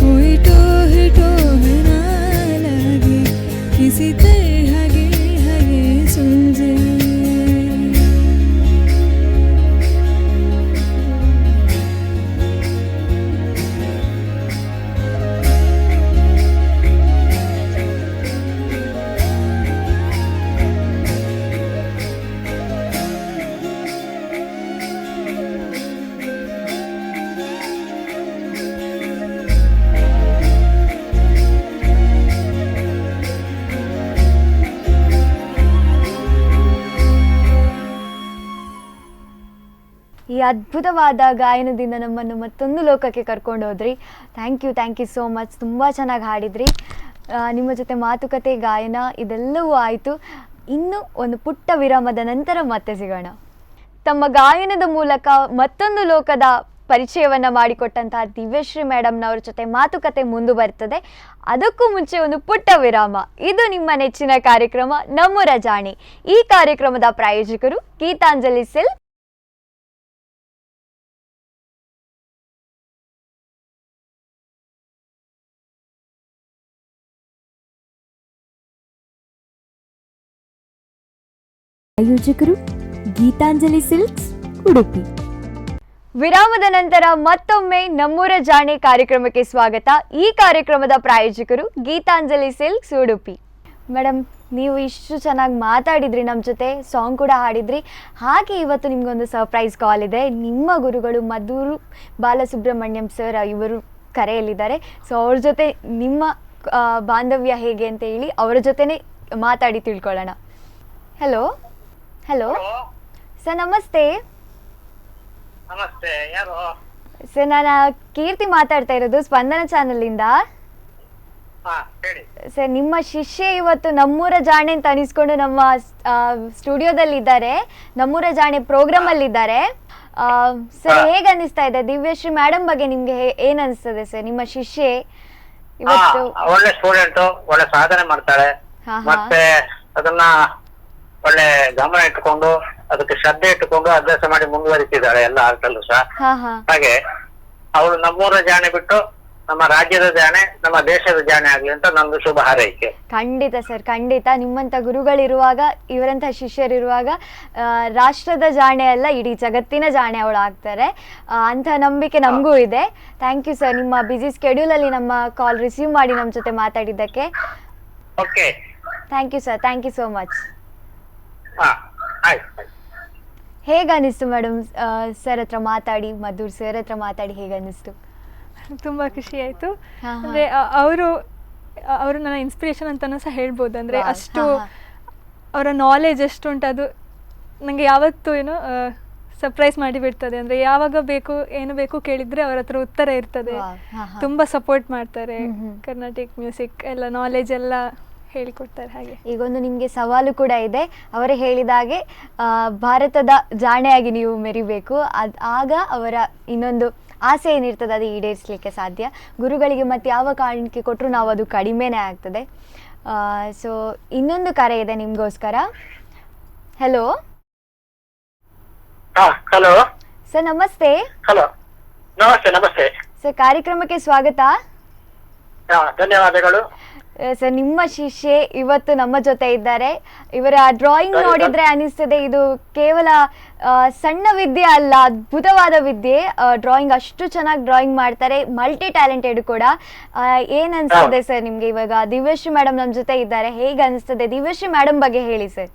कोई टोह टोह ಅದ್ಭುತವಾದ ಗಾಯನದಿಂದ ನಮ್ಮನ್ನು ಮತ್ತೊಂದು ಲೋಕಕ್ಕೆ ಕರ್ಕೊಂಡು ಹೋದ್ರಿ. Thank you so much. ತುಂಬ ಚೆನ್ನಾಗಿ ಹಾಡಿದ್ರಿ. ನಿಮ್ಮ ಜೊತೆ ಮಾತುಕತೆ, ಗಾಯನ ಇದೆಲ್ಲವೂ ಆಯಿತು. ಇನ್ನು ಒಂದು ಪುಟ್ಟ ವಿರಾಮದ ನಂತರ ಮತ್ತೆ ಸಿಗೋಣ. ತಮ್ಮ ಗಾಯನದ ಮೂಲಕ ಮತ್ತೊಂದು ಲೋಕದ ಪರಿಚಯವನ್ನು ಮಾಡಿಕೊಟ್ಟಂತಹ ದಿವ್ಯಶ್ರೀ ಮೇಡಮ್ನವ್ರ ಜೊತೆ ಮಾತುಕತೆ ಮುಂದುವರ್ತದೆ. ಅದಕ್ಕೂ ಮುಂಚೆ ಒಂದು ಪುಟ್ಟ ವಿರಾಮ. ಇದು ನಿಮ್ಮ ನೆಚ್ಚಿನ ಕಾರ್ಯಕ್ರಮ ನಮ್ಮೂರ ಜಾಣೆ. ಈ ಕಾರ್ಯಕ್ರಮದ ಪ್ರಾಯೋಜಕರು ಗೀತಾಂಜಲಿ ಸಿಲ್ಕ್. ಪ್ರಾಯೋಜಕರು ಗೀತಾಂಜಲಿ ಸಿಲ್ಕ್ಸ್ ಉಡುಪಿ. ವಿರಾಮದ ನಂತರ ಮತ್ತೊಮ್ಮೆ ನಮ್ಮೂರ ಜಾಣೆ ಕಾರ್ಯಕ್ರಮಕ್ಕೆ ಸ್ವಾಗತ. ಈ ಕಾರ್ಯಕ್ರಮದ ಪ್ರಾಯೋಜಕರು ಗೀತಾಂಜಲಿ ಸಿಲ್ಕ್ಸ್ ಉಡುಪಿ. ಮೇಡಮ್, ನೀವು ಇಷ್ಟು ಚೆನ್ನಾಗಿ ಮಾತಾಡಿದ್ರಿ, ನಮ್ಮ ಜೊತೆ ಸಾಂಗ್ ಕೂಡ ಹಾಡಿದ್ರಿ. ಹಾಗೆ ಇವತ್ತು ನಿಮಗೊಂದು ಸರ್ಪ್ರೈಸ್ ಕಾಲ್ ಇದೆ. ನಿಮ್ಮ ಗುರುಗಳು ಮದ್ದೂರು ಬಾಲಸುಬ್ರಹ್ಮಣ್ಯಂ ಸರ್ ಇವರು ಕರೆಯಲ್ಲಿದ್ದಾರೆ. ಸೊ ಅವ್ರ ಜೊತೆ ನಿಮ್ಮ ಬಾಂಧವ್ಯ ಹೇಗೆ ಅಂತ ಹೇಳಿ ಅವರ ಜೊತೆನೇ ಮಾತಾಡಿ ತಿಳ್ಕೊಳ್ಳೋಣ. ಹಲೋ ಸರ್, ನಮಸ್ತೆ. ನಮಸ್ತೆ, ಯಾರು? ಸರ್, ನಾನು ಕೀರ್ತಿ ಮಾತಾಡ್ತಾ ಇರೋದು ಸ್ಪಂದನ ಚಾನಲಿಂದ. ಹೇಳಿ. ಸರ್, ನಿಮ್ಮ ಶಿಷ್ಯೆ ಇವತ್ತು ನಮ್ಮೂರ ಜಾಣೆ ಅಂತ ಅನಿಸ್ಕೊಂಡು ನಮ್ಮ ಸ್ಟುಡಿಯೋದಲ್ಲಿ ಇದ್ದಾರೆ. ನಮ್ಮೂರ ಜಾಣೆ ಪ್ರೋಗ್ರಾಮ್ ಅಲ್ಲಿ ಇದ್ದಾರೆ. ಸರ್, ಹೇಗೆ ಅನಿಸ್ತಾ ಇದೆ ದಿವ್ಯಶ್ರೀ ಮೇಡಮ್ ಬಗ್ಗೆ ನಿಮ್ಗೆ? ಏನ್ ಅನಿಸ್ತದೆ ಸರ್? ನಿಮ್ಮ ಶಿಷ್ಯೆ ಇವತ್ತು ಒಳ್ಳೆ ಸ್ಟೂಡೆಂಟ್, ಒಳ್ಳೆ ಸಾಧನೆ ಮಾಡ್ತಾಳೆ. ಮತ್ತೆ ಅದನ್ನ ಒಳ್ಳೆ ಗಮನ ಇಟ್ಟುಕೊಂಡು ಅದಕ್ಕೆ ಶ್ರದ್ಧೆ ಇಟ್ಟುಕೊಂಡು ಅಭ್ಯಾಸ ಮಾಡಿ ಮುಂದುವರಿಸಿದ್ದಾಳೆ ಎಲ್ಲ ಆರ್ಟಲ್ಲೂ ಸಹ. ಹಾಗೆ ಅವಳು ನಮ್ಮೂರ ಜಾಣೆ ಬಿಟ್ಟು ನಮ್ಮ ರಾಜ್ಯದ ಜಾಣೆ, ನಮ್ಮ ದೇಶದ ಜಾಣೆ ಆಗ್ಲಿ ಅಂತ ನಂದು ಶುಭ ಹಾರೈಕೆ. ಖಂಡಿತ ಸರ್, ಖಂಡಿತ. ನಿಮ್ಮಂತ ಗುರುಗಳಿರುವಾಗ, ಇವರಂತ ಶಿಷ್ಯರಿರುವಾಗ ರಾಷ್ಟ್ರದ ಜಾಣೆ ಅಲ್ಲ, ಇಡೀ ಜಗತ್ತಿನ ಜಾಣೆ ಅವಳು ಆಗ್ತಾರೆ ಅಂತ ನಂಬಿಕೆ ನಮಗೂ ಇದೆ. ಥ್ಯಾಂಕ್ ಯು ಸರ್, ನಿಮ್ಮ ಬ್ಯುಸಿ ಸ್ಕೆಡ್ಯೂಲ್ ಅಲ್ಲಿ ನಮ್ಮ ಕಾಲ್ ರಿಸೀವ್ ಮಾಡಿ ನಮ್ಮ ಜೊತೆ ಮಾತಾಡಿದ್ದಕ್ಕೆ. Okay, thank you sir, thank you so much. ಹೇಗೆ ಅನಿಸ್ತು ಮೇಡಮ್ ಸರ್ ಹತ್ರ ಮಾತಾಡಿ, ಮಧುರ್ ಸರ್ ಹತ್ರ ಮಾತಾಡಿ ಹೇಗೆ ಅನಿಸ್ತು? ತುಂಬ ಖುಷಿ ಆಯಿತು. ಅಂದರೆ ಅವರು ನನ್ನ ಇನ್ಸ್ಪಿರೇಷನ್ ಅಂತಲೂ ಸಹ ಹೇಳ್ಬೋದು. ಅಂದರೆ ಅಷ್ಟು ಅವರ ನಾಲೆಜ್ ಎಷ್ಟು ಉಂಟು, ಅದು ನನಗೆ ಯಾವತ್ತೂ ಸರ್ಪ್ರೈಸ್ ಮಾಡಿಬಿಡ್ತದೆ. ಅಂದರೆ ಯಾವಾಗ ಬೇಕು ಏನು ಬೇಕು ಕೇಳಿದರೆ ಅವರ ಹತ್ರ ಉತ್ತರ ಇರ್ತದೆ. ತುಂಬ ಸಪೋರ್ಟ್ ಮಾಡ್ತಾರೆ. ಕರ್ನಾಟಿಕ್ ಮ್ಯೂಸಿಕ್ ಎಲ್ಲ ನಾಲೆಜ್ ಎಲ್ಲ ಹೇಳಿಕೊಡ್ತಾರೆ. ಹಾಗೆ ಈಗೊಂದು ನಿಮಗೆ ಸವಾಲು ಕೂಡ ಇದೆ. ಅವರೇ ಹೇಳಿದಾಗೆ ಭಾರತದ ಜಾಣೆಯಾಗಿ ನೀವು ಮೆರಿಬೇಕು. ಆಗ ಅವರ ಇನ್ನೊಂದು ಆಸೆ ಏನಿರ್ತದೆ ಅದು ಈಡೇರಿಸಲಿಕ್ಕೆ ಸಾಧ್ಯ. ಗುರುಗಳಿಗೆ ಮತ್ತೆ ಯಾವ ಕಾರಣಕ್ಕೆ ಕೊಟ್ಟರು ನಾವು ಅದು ಕಡಿಮೆನೇ ಆಗ್ತದೆ. ಸೊ ಇನ್ನೊಂದು ಕರೆ ಇದೆ ನಿಮಗೋಸ್ಕರ. ಹಲೋ ಹಲೋ ಸರ್, ನಮಸ್ತೆ. ಹಲೋ, ನಮಸ್ತೆ. ನಮಸ್ತೆ ಸರ್, ಕಾರ್ಯಕ್ರಮಕ್ಕೆ ಸ್ವಾಗತ. ಧನ್ಯವಾದಗಳು ಸರ್, ನಿಮ್ಮ ಶಿಷ್ಯೆ ಇವತ್ತು ನಮ್ಮ ಜೊತೆ ಇದ್ದಾರೆ. ಇವರ ಡ್ರಾಯಿಂಗ್ ನೋಡಿದ್ರೆ ಅನಿಸ್ತದೆ ಇದು ಕೇವಲ ಸಣ್ಣ ವಿದ್ಯೆ ಅಲ್ಲ, ಅದ್ಭುತವಾದ ವಿದ್ಯೆ. ಡ್ರಾಯಿಂಗ್ ಅಷ್ಟು ಚೆನ್ನಾಗಿ ಡ್ರಾಯಿಂಗ್ ಮಾಡ್ತಾರೆ, ಮಲ್ಟಿ ಟ್ಯಾಲೆಂಟೆಡ್ ಕೂಡ. ಏನ್ ಅನಿಸ್ತದೆ ಸರ್ ನಿಮ್ಗೆ? ಇವಾಗ ದಿವ್ಯಶ್ರೀ ಮೇಡಮ್ ನಮ್ಮ ಜೊತೆ ಇದ್ದಾರೆ, ಹೇಗೆ ಅನಿಸ್ತದೆ? ದಿವ್ಯಶ್ರೀ ಮೇಡಮ್ ಬಗ್ಗೆ ಹೇಳಿ ಸರ್.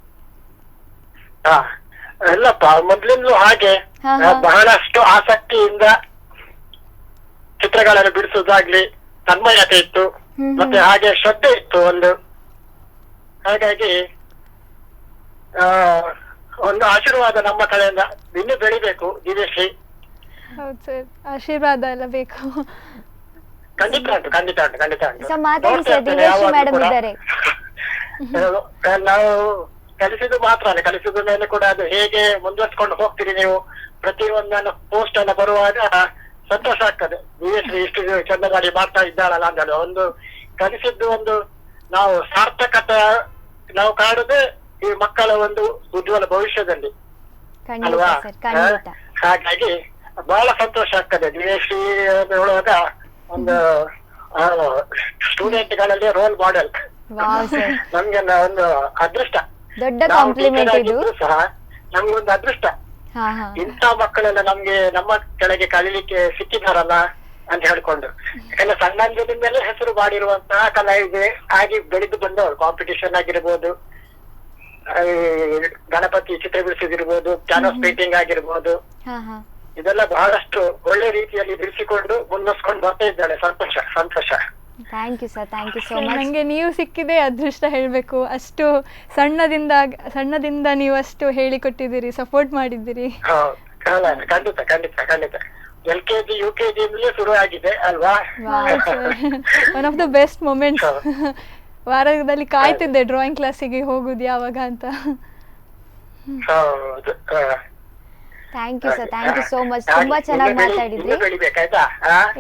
ಎಲ್ಲಪ್ಪ, ಮೊದ್ಲಿಂದಲೂ ಹಾಗೆ ಬಹಳಷ್ಟು ಆಸಕ್ತಿಯಿಂದ ಚಿತ್ರಗಳನ್ನು ಬಿಡಿಸೋದಾಗ್ಲಿ ತನ್ಮಯತೆ ಇತ್ತು, ಮತ್ತೆ ಹಾಗೆ ಶ್ರದ್ಧೆ ಇತ್ತು ಒಂದು. ಹಾಗಾಗಿ ಒಂದು ಆಶೀರ್ವಾದ ನಮ್ಮ ಕಡೆಯಿಂದ ಇನ್ನೂ ಬೆಳಿಬೇಕು ದಿವ್ಯಶ್ರೀ. ಹೌದು ಸರ್, ಆಶೀರ್ವಾದ ಎಲ್ಲ ಬೇಕು. ಖಂಡಿತ ಉಂಟು, ಖಂಡಿತ ಉಂಟು, ಖಂಡಿತ ಉಂಟು. ಸರ್, ಮಾತಾಡಿ ಸರ್, ದಿವ್ಯಶ್ರೀ ಮೇಡಮ್ ಇದ್ದಾರೆ. ನಾವು ಕಲಿಸಿದ್ದು ಮಾತ್ರ ಅಲ್ಲ, ಕಲಿಸಿದ ಮೇಲೆ ಕೂಡ ಅದು ಹೇಗೆ ಮುಂದುವರ್ಸ್ಕೊಂಡು ಹೋಗ್ತೀರಿ ನೀವು. ಪ್ರತಿಯೊಂದನ್ನು ಪೋಸ್ಟ್ ಅನ್ನ ಬರುವಾಗ ಸಂತೋಷ ಆಗ್ತದೆ. ದಿವ್ಯಶ್ರೀ ಇಷ್ಟು ಚಂದ ಮಾಡಿ ಮಾಡ್ತಾ ಇದ್ದಾಳಲ್ಲ ಅಂತ. ಒಂದು ಕಲಿಸಿದ್ದು ಒಂದು ನಾವು ಸಾರ್ಥಕತೆ ನಾವು ಕಾಣುದೇ ಈ ಮಕ್ಕಳ ಒಂದು ಉಜ್ವಲ ಭವಿಷ್ಯದಲ್ಲಿ ಅಲ್ವಾ. ಹಾಗಾಗಿ ಬಹಳ ಸಂತೋಷ ಆಗ್ತದೆ. ದಿವ್ಯಶ್ರೀ ಹೇಳುವಾಗ ಒಂದು ಸ್ಟೂಡೆಂಟ್ ಗಳಲ್ಲಿ ರೋಲ್ ಮಾಡೆಲ್. ನಮ್ಗೆ ಒಂದು ಅದೃಷ್ಟ, ದೊಡ್ಡ ಕಾಂಪ್ಲಿಮೆಂಟ್ ಇದು ಸಹ ನಮ್ಗೊಂದು ಅದೃಷ್ಟ. ಇಂಥ ಮಕ್ಕಳೆಲ್ಲ ನಮ್ಗೆ ನಮ್ಮ ಕೆಳಗೆ ಕಲೀಲಿಕ್ಕೆ ಸಿಕ್ಕಿದಾರಲ್ಲ ಅಂತ ಹೇಳ್ಕೊಂಡು. ಯಾಕಂದ್ರೆ ಸಣ್ಣಂದಿನಿಂದಲೇ ಹೆಸರು ಮಾಡಿರುವಂತಹ ಕಲಾವಿದೆ ಆಗಿ ಬೆಳೆದು ಬಂದವರು. ಕಾಂಪಿಟಿಷನ್ ಆಗಿರ್ಬೋದು, ಗಣಪತಿ ಚಿತ್ರ ಬಿಡಿಸಿದಿರ್ಬೋದು, ಕ್ಯಾನ್ವಾಸ್ ಪೇಂಟಿಂಗ್ ಆಗಿರ್ಬೋದು, ಇದೆಲ್ಲ ಬಹಳಷ್ಟು ಒಳ್ಳೆ ರೀತಿಯಲ್ಲಿ ಬಿಡಿಸಿಕೊಂಡು ಮುನ್ನಡೆಸ್ಕೊಂಡು ಬರ್ತಾ ಇದ್ದಾಳೆ. ಸಂತೋಷ, ಸಂತೋಷ. Thank you sir, thank you so much. ನನಗೆ ನೀವು ಸಿಕ್ಕಿದೆ ಅದೃಷ್ಟ ಹೇಳಬೇಕು. ಅಷ್ಟು ಸಣ್ಣದಿಂದ ನೀವು ಅಷ್ಟು ಹೇಳಿಕೊಟ್ಟಿದ್ದೀರಿ, ಸಪೋರ್ಟ್ ಮಾಡಿದ್ದೀರಿ. ಅಲ್ಲ ಖಂಡಿತ ಖಂಡಿತ ಖಂಡಿತ. LKG UKG ಇಂದಲೇ ಶುರು ಆಗಿದೆ ಅಲ್ವಾ? One of the best moments. ವಾರದಲ್ಲಿ ಕಾಯ್ತಿದ್ದೆ ಡ್ರಾಯಿಂಗ್ ಕ್ಲಾಸಿಗೆ ಹೋಗುದು ಯಾವಾಗ ಅಂತ. ಹೌದು. Thank you sir, thank you so much. ತುಂಬಾ ಚೆನ್ನಾಗಿ ಮಾತಾಡಿದ್ರಿ. ಬೆಳಿಬೇಕಾಯ್ತಾ?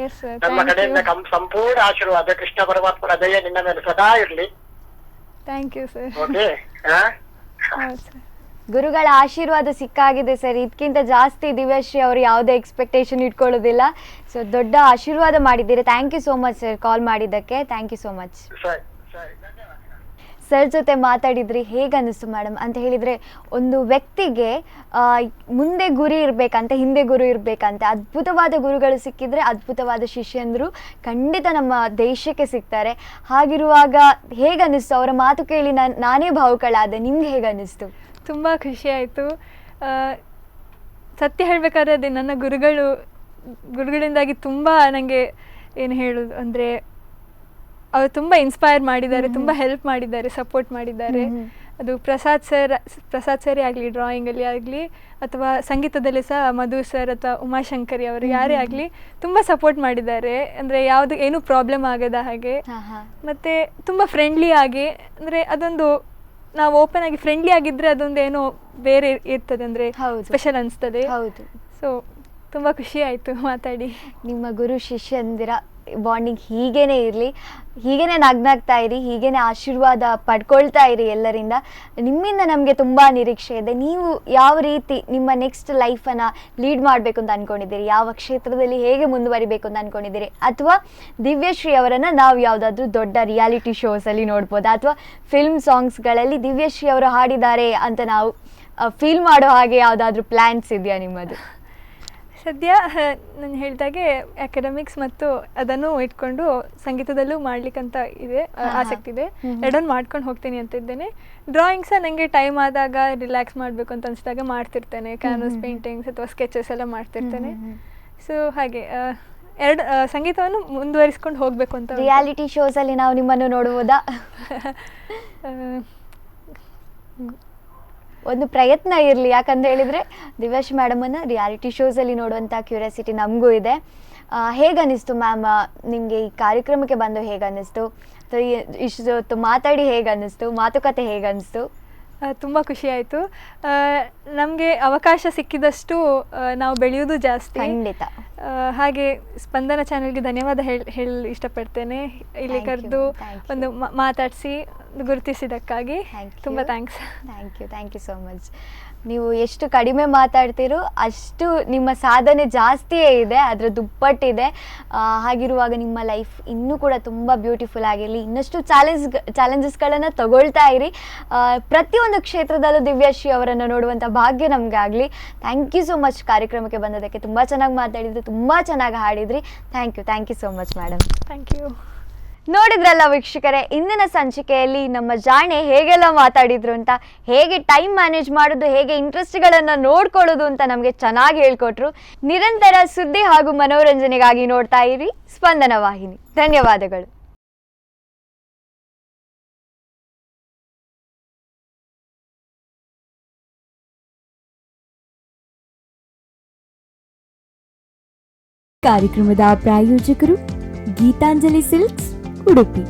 ಎಸ್ ಸರ್, ನಮ್ಮ ಕಡೆಯಿಂದ ಸಂಪೂರ್ಣ ಆಶೀರ್ವಾದ. ಕೃಷ್ಣ ಪರಮಾತ್ಮನ ದಯೆ ನಿನ್ನ ಮೇಲೆ ಸದಾ ಇರ್ಲಿ. Thank you sir. ಓಕೆ. ಹೌದು ಸರ್. ಗುರುಗಳ ಆಶೀರ್ವಾದ ಸಿಕ್ಕಾಗಿದೆ ಸರ್. ಇದಕ್ಕಿಂತ ಜಾಸ್ತಿ ದಿವ್ಯಶ್ರೀ ಅವರು ಯಾವುದೇ ಎಕ್ಸ್ಪೆಕ್ಟೇಷನ್ ಇಟ್ಕೊಳ್ಳೋದಿಲ್ಲ. ಸೊ ದೊಡ್ಡ ಆಶೀರ್ವಾದ ಮಾಡಿದ್ದೀರಿ. Thank you so much sir, call ಮಾಡಿದ್ದಕ್ಕೆ. Thank you so much. ಸರಿ ಸರಿ, ಧನ್ಯವಾದ. ಸರ್ ಜೊತೆ ಮಾತಾಡಿದ್ರಿ. ಹೇಗೆ ಅನ್ನಿಸ್ತು ಮೇಡಮ್ ಅಂತ ಹೇಳಿದರೆ, ಒಂದು ವ್ಯಕ್ತಿಗೆ ಮುಂದೆ ಗುರಿ ಇರಬೇಕಂತ, ಹಿಂದೆ ಗುರು ಇರಬೇಕಂತ, ಅದ್ಭುತವಾದ ಗುರುಗಳು ಸಿಕ್ಕಿದ್ರೆ ಅದ್ಭುತವಾದ ಶಿಷ್ಯಂದರು ಖಂಡಿತ ನಮ್ಮ ದೇಶಕ್ಕೆ ಸಿಗ್ತಾರೆ. ಹಾಗಿರುವಾಗ ಹೇಗೆ ಅನ್ನಿಸ್ತು ಅವರ ಮಾತು ಕೇಳಿ? ನಾನೇ ಭಾವುಕಳಾದೆ. ನಿಮ್ಗೆ ಹೇಗೆ ಅನ್ನಿಸ್ತು? ತುಂಬ ಖುಷಿ ಆಯಿತು. ಸತ್ಯ ಹೇಳಬೇಕಾದ್ರೆ ಅದೇ ನನ್ನ ಗುರುಗಳಿಂದಾಗಿ ತುಂಬ ನನಗೆ ಏನು ಹೇಳೋದು ಅಂದರೆ, ಅವರು ತುಂಬ ಇನ್ಸ್ಪೈರ್ ಮಾಡಿದ್ದಾರೆ, ತುಂಬ ಹೆಲ್ಪ್ ಮಾಡಿದ್ದಾರೆ, ಸಪೋರ್ಟ್ ಮಾಡಿದ್ದಾರೆ. ಅದು ಪ್ರಸಾದ್ ಸರೇ ಆಗಲಿ, ಡ್ರಾಯಿಂಗಲ್ಲಿ ಆಗಲಿ ಅಥವಾ ಸಂಗೀತದಲ್ಲಿ ಸಹ ಮಧು ಸರ್ ಅಥವಾ ಉಮಾಶಂಕರಿ ಅವರು ಯಾರೇ ಆಗಲಿ ತುಂಬ ಸಪೋರ್ಟ್ ಮಾಡಿದ್ದಾರೆ. ಅಂದರೆ ಏನೂ ಪ್ರಾಬ್ಲಮ್ ಆಗದ ಹಾಗೆ, ಮತ್ತು ತುಂಬ ಫ್ರೆಂಡ್ಲಿ ಆಗಿ, ಅಂದರೆ ಅದೊಂದು ನಾವು ಓಪನ್ ಆಗಿ ಫ್ರೆಂಡ್ಲಿ ಆಗಿದ್ದರೆ ಅದೊಂದು ಏನೋ ಬೇರೆ ಇರ್ತದೆ, ಅಂದರೆ ಸ್ಪೆಷಲ್ ಅನಿಸ್ತದೆ. ಹೌದು. ಸೊ ತುಂಬ ಖುಷಿ ಆಯಿತು ಮಾತಾಡಿ. ನಿಮ್ಮ ಗುರು ಶಿಷ್ಯಂದಿರ ಬಾಂಡಿಂಗ್ ಹೀಗೇನೆ ಇರಲಿ, ಹೀಗೇನೆ ನಗ್ನಾಗ್ತಾ ಇರಿ, ಹೀಗೇನೆ ಆಶೀರ್ವಾದ ಪಡ್ಕೊಳ್ತಾ ಇರಿ ಎಲ್ಲರಿಂದ. ನಿಮ್ಮಿಂದ ನಮಗೆ ತುಂಬ ನಿರೀಕ್ಷೆ ಇದೆ. ನೀವು ಯಾವ ರೀತಿ ನಿಮ್ಮ ನೆಕ್ಸ್ಟ್ ಲೈಫನ್ನು ಲೀಡ್ ಮಾಡಬೇಕು ಅಂತ ಅಂದ್ಕೊಂಡಿದ್ದೀರಿ? ಯಾವ ಕ್ಷೇತ್ರದಲ್ಲಿ ಹೇಗೆ ಮುಂದುವರಿಬೇಕು ಅಂತ ಅಂದ್ಕೊಂಡಿದ್ದೀರಿ? ಅಥವಾ ದಿವ್ಯಶ್ರೀ ಅವರನ್ನು ನಾವು ಯಾವುದಾದ್ರೂ ದೊಡ್ಡ ರಿಯಾಲಿಟಿ ಶೋಸಲ್ಲಿ ನೋಡ್ಬೋದಾ? ಅಥವಾ ಫಿಲ್ಮ್ ಸಾಂಗ್ಸ್ಗಳಲ್ಲಿ ದಿವ್ಯಶ್ರೀ ಅವರು ಹಾಡಿದ್ದಾರೆ ಅಂತ ನಾವು ಫೀಲ್ ಮಾಡೋ ಹಾಗೆ ಯಾವುದಾದ್ರೂ ಪ್ಲ್ಯಾನ್ಸ್ ಇದೆಯಾ ನಿಮ್ಮದು? ಸದ್ಯ ನಾನು ಹೇಳಿದಾಗೆ ಅಕಾಡೆಮಿಕ್ಸ್ ಮತ್ತು ಅದನ್ನು ಇಟ್ಕೊಂಡು ಸಂಗೀತದಲ್ಲೂ ಮಾಡ್ಲಿಕ್ಕಂತ ಇದೆ, ಆಸಕ್ತಿ ಇದೆ. ಎರಡನ್ನು ಮಾಡ್ಕೊಂಡು ಹೋಗ್ತೀನಿ ಅಂತ ಇದ್ದೇನೆ. ಡ್ರಾಯಿಂಗ್ಸ ನನಗೆ ಟೈಮ್ ಆದಾಗ ರಿಲ್ಯಾಕ್ಸ್ ಮಾಡಬೇಕು ಅಂತ ಅನಿಸಿದಾಗ ಮಾಡ್ತಿರ್ತೇನೆ. ಕ್ಯಾನ್ವಸ್ ಪೇಂಟಿಂಗ್ಸ್ ಅಥವಾ ಸ್ಕೆಚಸ್ ಎಲ್ಲ ಮಾಡ್ತಿರ್ತೇನೆ. ಸೊ ಹಾಗೆ ಸಂಗೀತವನ್ನು ಮುಂದುವರಿಸ್ಕೊಂಡು ಹೋಗಬೇಕು ಅಂತ. ರಿಯಾಲಿಟಿ ಶೋಸಲ್ಲಿ ನಾವು ನಿಮ್ಮನ್ನು ನೋಡುವುದಾ? ಒಂದು ಪ್ರಯತ್ನ ಇರಲಿ. ಯಾಕಂತ ಹೇಳಿದರೆ ದಿವ್ಯಶ್ರೀ ಮೇಡಮನ್ನು ರಿಯಾಲಿಟಿ ಶೋಸಲ್ಲಿ ನೋಡುವಂಥ ಕ್ಯೂರಿಯಾಸಿಟಿ ನಮಗೂ ಇದೆ. ಹೇಗೆ ಅನ್ನಿಸ್ತು ಮ್ಯಾಮ್ ನಿಮಗೆ ಈ ಕಾರ್ಯಕ್ರಮಕ್ಕೆ ಬಂದು? ಹೇಗೆ ಅನ್ನಿಸ್ತು? ಅಥವಾ ಇಷ್ಟು ಮಾತಾಡಿ ಹೇಗೆ ಅನ್ನಿಸ್ತು? ಮಾತುಕತೆ ಹೇಗೆ ಅನ್ನಿಸ್ತು? ತುಂಬ ಖುಷಿ ಆಯಿತು. ನಮಗೆ ಅವಕಾಶ ಸಿಕ್ಕಿದಷ್ಟು ನಾವು ಬೆಳೆಯೋದು ಜಾಸ್ತಿ. ಖಂಡಿತ. ಹಾಗೆ ಸ್ಪಂದನ ಚಾನೆಲ್ಗೆ ಧನ್ಯವಾದ ಹೇಳಲು ಇಷ್ಟಪಡ್ತೇನೆ. ಇಲ್ಲಿ ಕರೆದು ಒಂದು ಮಾತಾಡಿಸಿ ಗುರುತಿಸಿದ್ದಕ್ಕಾಗಿ ತುಂಬ thanks. Thank you so much. ನೀವು ಎಷ್ಟು ಕಡಿಮೆ ಮಾತಾಡ್ತೀರೋ ಅಷ್ಟು ನಿಮ್ಮ ಸಾಧನೆ ಜಾಸ್ತಿಯೇ ಇದೆ, ಅದರ ದುಪ್ಪಟ್ಟಿದೆ. ಹಾಗಿರುವಾಗ ನಿಮ್ಮ ಲೈಫ್ ಇನ್ನೂ ಕೂಡ ತುಂಬ ಬ್ಯೂಟಿಫುಲ್ ಆಗಿರಲಿ. ಇನ್ನಷ್ಟು ಚಾಲೆಂಜಸ್ಗಳನ್ನು ತಗೊಳ್ತಾ ಇರಿ. ಪ್ರತಿಯೊಂದು ಕ್ಷೇತ್ರದಲ್ಲೂ ದಿವ್ಯಶ್ರೀ ಅವರನ್ನು ನೋಡುವಂಥ ಭಾಗ್ಯ ನಮಗೆ ಆಗಲಿ. ಥ್ಯಾಂಕ್ ಯು ಸೋ ಮಚ್ ಕಾರ್ಯಕ್ರಮಕ್ಕೆ ಬಂದದಕ್ಕೆ. ತುಂಬ ಚೆನ್ನಾಗಿ ಮಾತಾಡಿದ್ರಿ, ತುಂಬ ಚೆನ್ನಾಗಿ ಹಾಡಿದ್ರಿ. Thank you so much madam. Thank you. ನೋಡಿದ್ರಲ್ಲ ವೀಕ್ಷಕರೇ, ಇಂದಿನ ಸಂಚಿಕೆಯಲ್ಲಿ ನಮ್ಮ ಜಾಣೆ ಹೇಗೆಲ್ಲ ಮಾತಾಡಿದ್ರು ಅಂತ, ಹೇಗೆ ಟೈಮ್ ಮ್ಯಾನೇಜ್ ಮಾಡೋದು, ಹೇಗೆ ಇಂಟ್ರೆಸ್ಟ್ಗಳನ್ನು ನೋಡ್ಕೊಳ್ಳೋದು ಅಂತ ನಮಗೆ ಚೆನ್ನಾಗಿ ಹೇಳ್ಕೊಟ್ರು. ನಿರಂತರ ಸುದ್ದಿ ಹಾಗೂ ಮನೋರಂಜನೆಗಾಗಿ ನೋಡ್ತಾ ಇರಿ ಸ್ಪಂದನ ವಾಹಿನಿ. ಧನ್ಯವಾದಗಳು. ಕಾರ್ಯಕ್ರಮದ ಪ್ರಾಯೋಜಕರು ಗೀತಾಂಜಲಿ ಸಿಲ್ಕ್ಸ್, ಉಡುಪಿ.